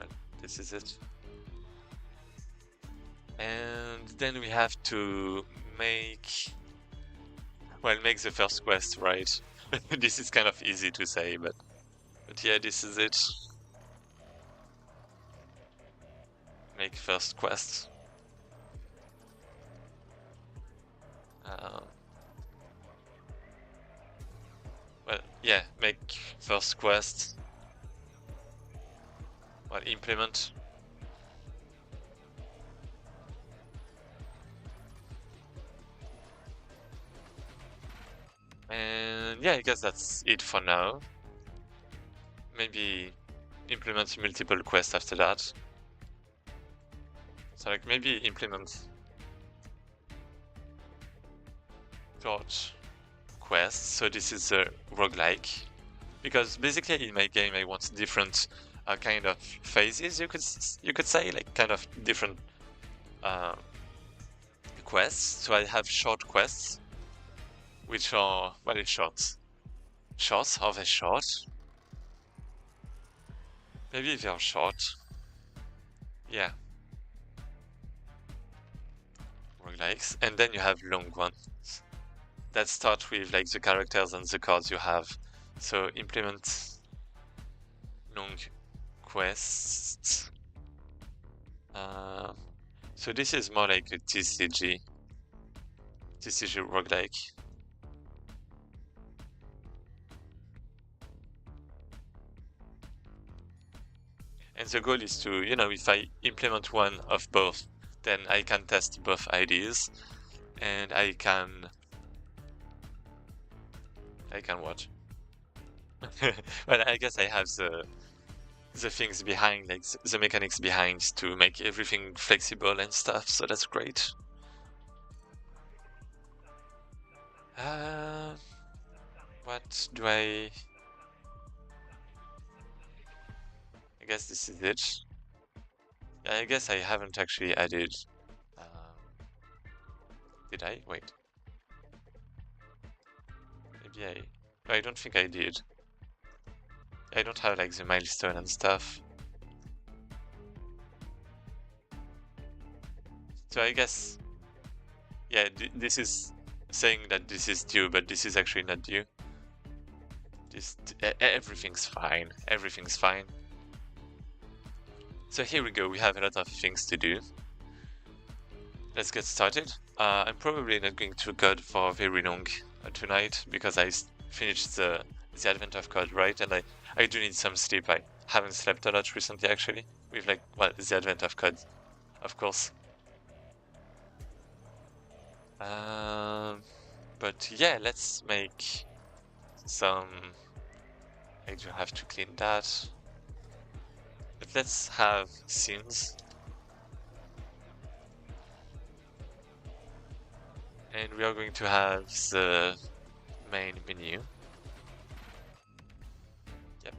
And this is it. And then we have to make the first quest, right? This is kind of easy to say, but yeah, this is it. Make first quest. Yeah, make first quest. Implement. And yeah, I guess that's it for now. Maybe implement multiple quests after that. So like maybe implement torch quests. So this is a roguelike. Because basically in my game I want different kind of phases, you could say, like kind of different quests. So I have short quests, which are very short. Shorts? Are they short? Maybe they are short. Yeah. Roguelikes. And then you have long ones that start with like the characters and the cards you have. So implement long quests. So this is more like a TCG roguelike. And the goal is to, if I implement one of both, then I can test both ideas, and I can what? Well, I guess I have the things behind, like the mechanics behind, to make everything flexible and stuff. So that's great. What do I guess this is it. I guess I haven't actually added. Did I? Wait. Maybe I don't think I did. I don't have like the milestone and stuff. So I guess, yeah, this is saying that this is due, but this is actually not due. Everything's fine. Everything's fine. So here we go. We have a lot of things to do. Let's get started. I'm probably not going to code for very long tonight because I finished the Advent of Code, right? And I do need some sleep. I haven't slept a lot recently, actually, with like, well, the Advent of Code, of course. But yeah, let's make some. I do have to clean that. But let's have scenes. And we are going to have the main menu. Yep.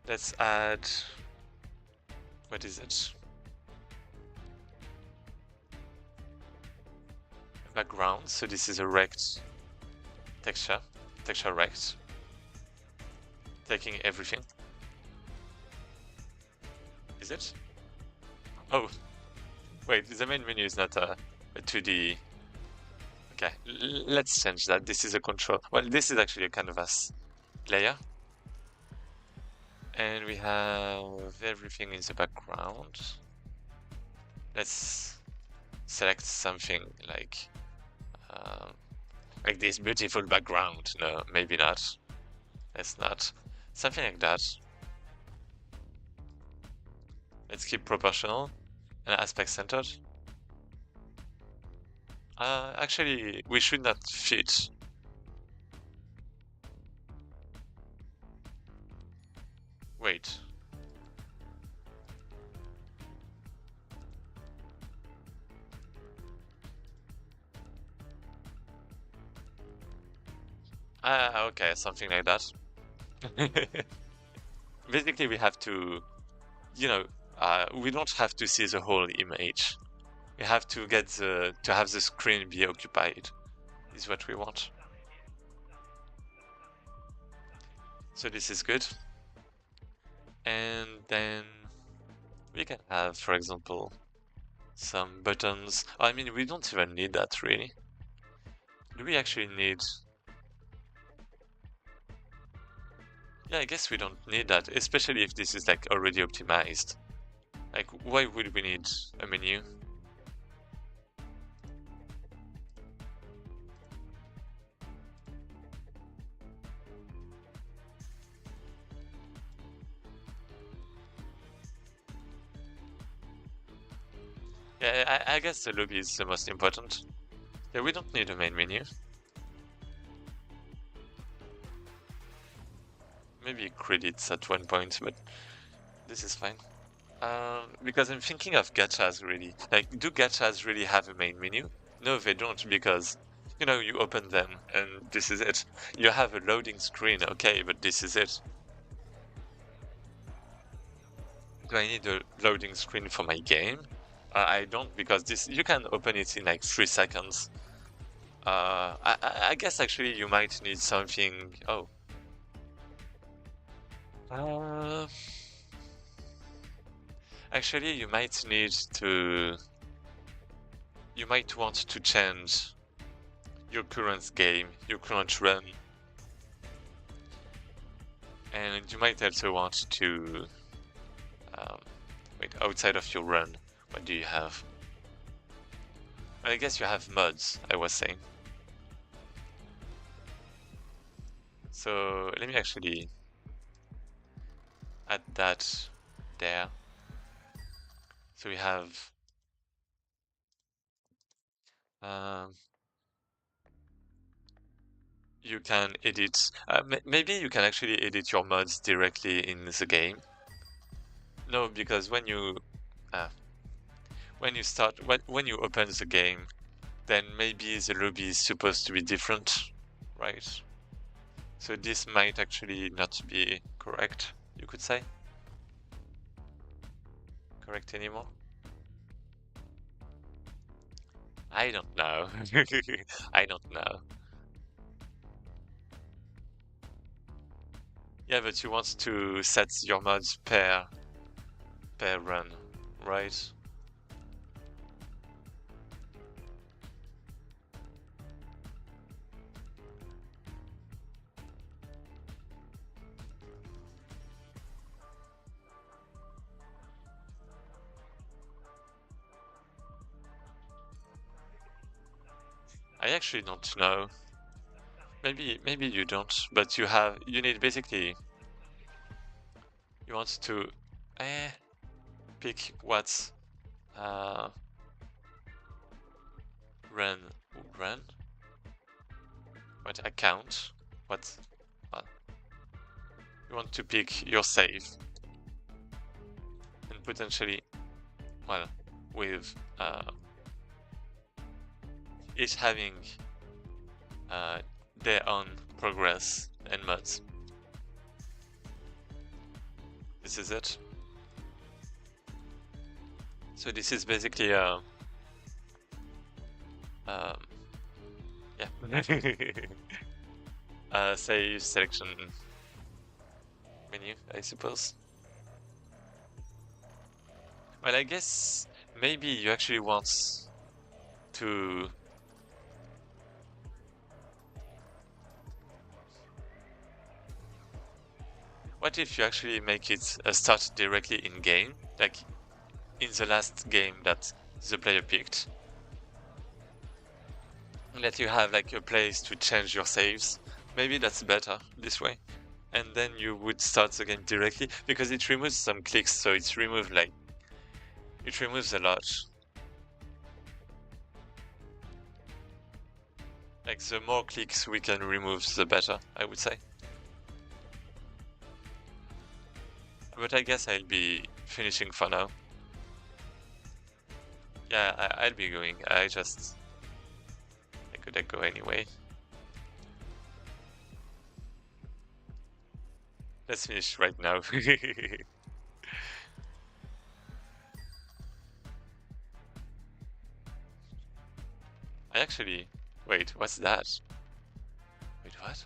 Let's add. What is it? Background. So this is a rect texture rect. Taking everything. Is it? Oh, wait, the main menu is not a 2D. Okay, let's change that. This is a control. Well, this is actually a canvas layer. And we have everything in the background. Let's select something like this beautiful background. No, maybe not. Let's not. Something like that. Let's keep proportional and aspect centered. Actually, we should not fit. Wait. Okay, something like that. Basically, we have to, we don't have to see the whole image. We have to get to have the screen be occupied, is what we want. So this is good. And then we can have, for example, some buttons. I mean, we don't even need that really. Do we actually need? Yeah, I guess we don't need that, especially if this is like already optimized. Like, why would we need a menu? Yeah, I guess the lobby is the most important. Yeah, we don't need a main menu. Maybe credits at one point, but this is fine. Because I'm thinking of gachas really. Like, do gachas really have a main menu? No, they don't, because, you open them and this is it. You have a loading screen, okay, but this is it. Do I need a loading screen for my game? I don't, because this you can open it in like 3 seconds. I guess actually you might need something. Oh. Actually, you might need to. You might want to change your current game, your current run, and you might also want to outside of your run, what do you have? I guess you have mods, I was saying. So let me actually add that there. So we have you can edit. Maybe you can actually edit your mods directly in the game. No, because when you start when you open the game, then maybe the lobby is supposed to be different, right? So this might actually not be correct, you could say. Correct anymore? I don't know. I don't know. Yeah, but you want to set your mods per run, right? I actually don't know. Maybe you don't, but you need basically you want to pick what uh run run what account what uh, you want to pick your save and potentially well with each having their own progress and mods. This is it. So this is basically yeah save selection menu, I suppose. Well, I guess maybe you actually want to what if you actually make it start directly in game, like in the last game that the player picked? Let you have like a place to change your saves. Maybe that's better this way. And then you would start the game directly because it removes some clicks, so it removes a lot. Like the more clicks we can remove, the better, I would say. But I guess I'll be finishing for now. Yeah, I'll be going. I could go anyway. Let's finish right now. I actually... Wait, what's that? Wait, what?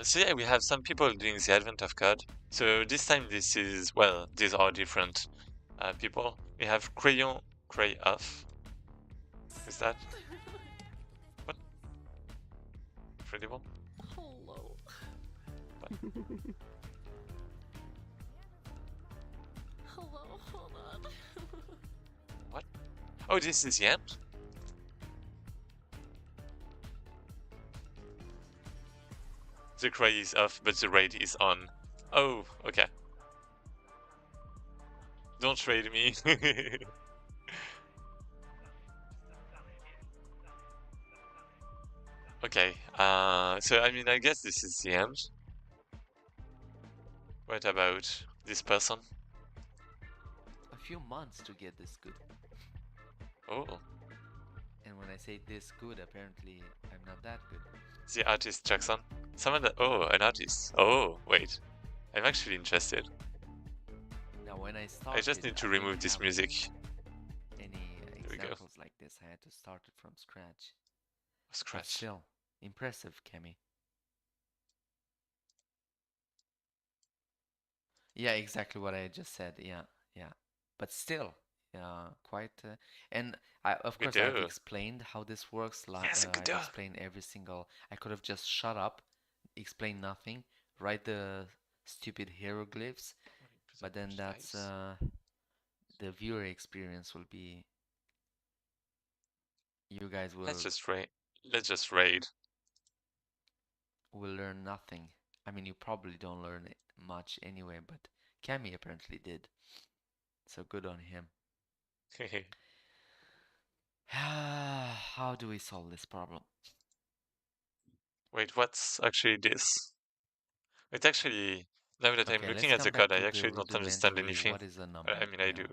So yeah, we have some people doing the Advent of God. So this time this is, well, these are different people. We have Crayon Cray Off. Is that? What? Incredible? Hello. What? Hello, hold on. What? Oh, this is the end? The cray is off, but the raid is on. Oh, okay. Don't trade me. Okay, so I mean, I guess this is the end. What about this person? A few months to get this good. Oh, And when I say this good, apparently I'm not that good. the artist Jackson. Someone that, oh, an artist. Oh, wait. I'm actually interested. Now, when I started, I just need to I remove didn't this have music. any we go. examples like this. I had to start it from scratch. But Scratch. still, impressive, Kemi. Yeah, exactly what I just said. Yeah, yeah. But still, quite. And of Good course, I've do. explained how this works. Yes, good I've do. explained every single. I could have just shut up, explain nothing, write the stupid hieroglyphs, but then that's the viewer experience will be you guys Let's just raid. will learn nothing. I mean, you probably don't learn it much anyway, but Cammy apparently did. So good on him. How do we solve this problem? Wait, what's actually this? It's actually, now that I'm Okay, looking let's at the come back code, I to the actually don't understand rudimentary. anything. What is a I number? mean, I do.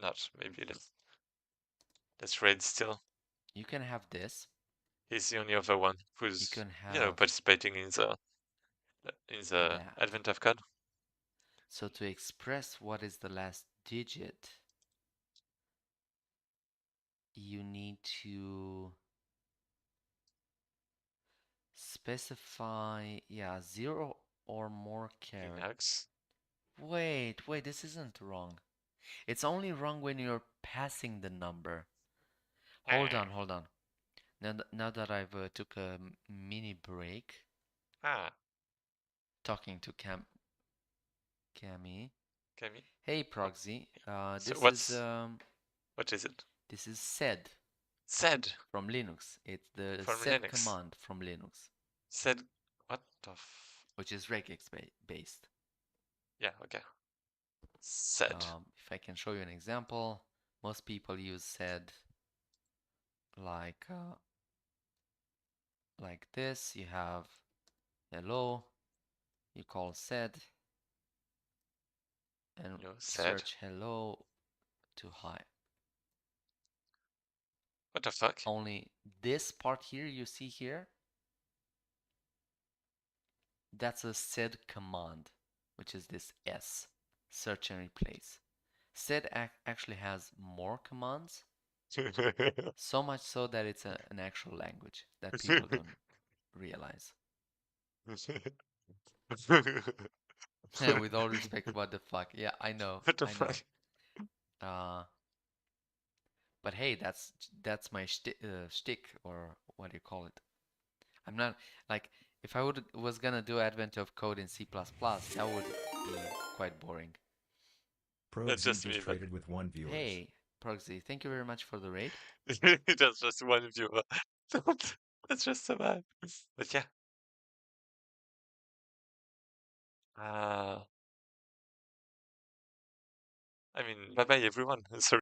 Not. Maybe let's raid still. You can have this. He's the only other one You who's, can participating in the that. advent of code. So to express what is the last digit, you need to specify, yeah, 0 or more characters. Wait, this isn't wrong. It's only wrong when you're passing the number. Hold on. Now that I've took a mini break, talking to Cammy. Hey Proxy, So what is it? This is sed. Sed From Linux. It's the from sed Linux. command from Linux. Sed, what the which is regex based. Yeah, okay. Sed. If I can show you an example, most people use sed like this. You have hello, you call sed, and search hello to hi. What the fuck? Only this part here you see here, that's a sed command, which is this S, search and replace. Sed actually has more commands, so much so that it's an actual language that people don't realize. With all respect, what the fuck? Yeah, I know. What the fuck? But hey, that's my shtick, or what do you call it? I'm not like, if I was gonna do Advent of Code in C++, that would be quite boring. That's just me, traded with one viewer. Hey, Proxy, thank you very much for the raid. That's just one viewer. That's just so bad. But yeah. I mean, bye bye everyone. Sorry.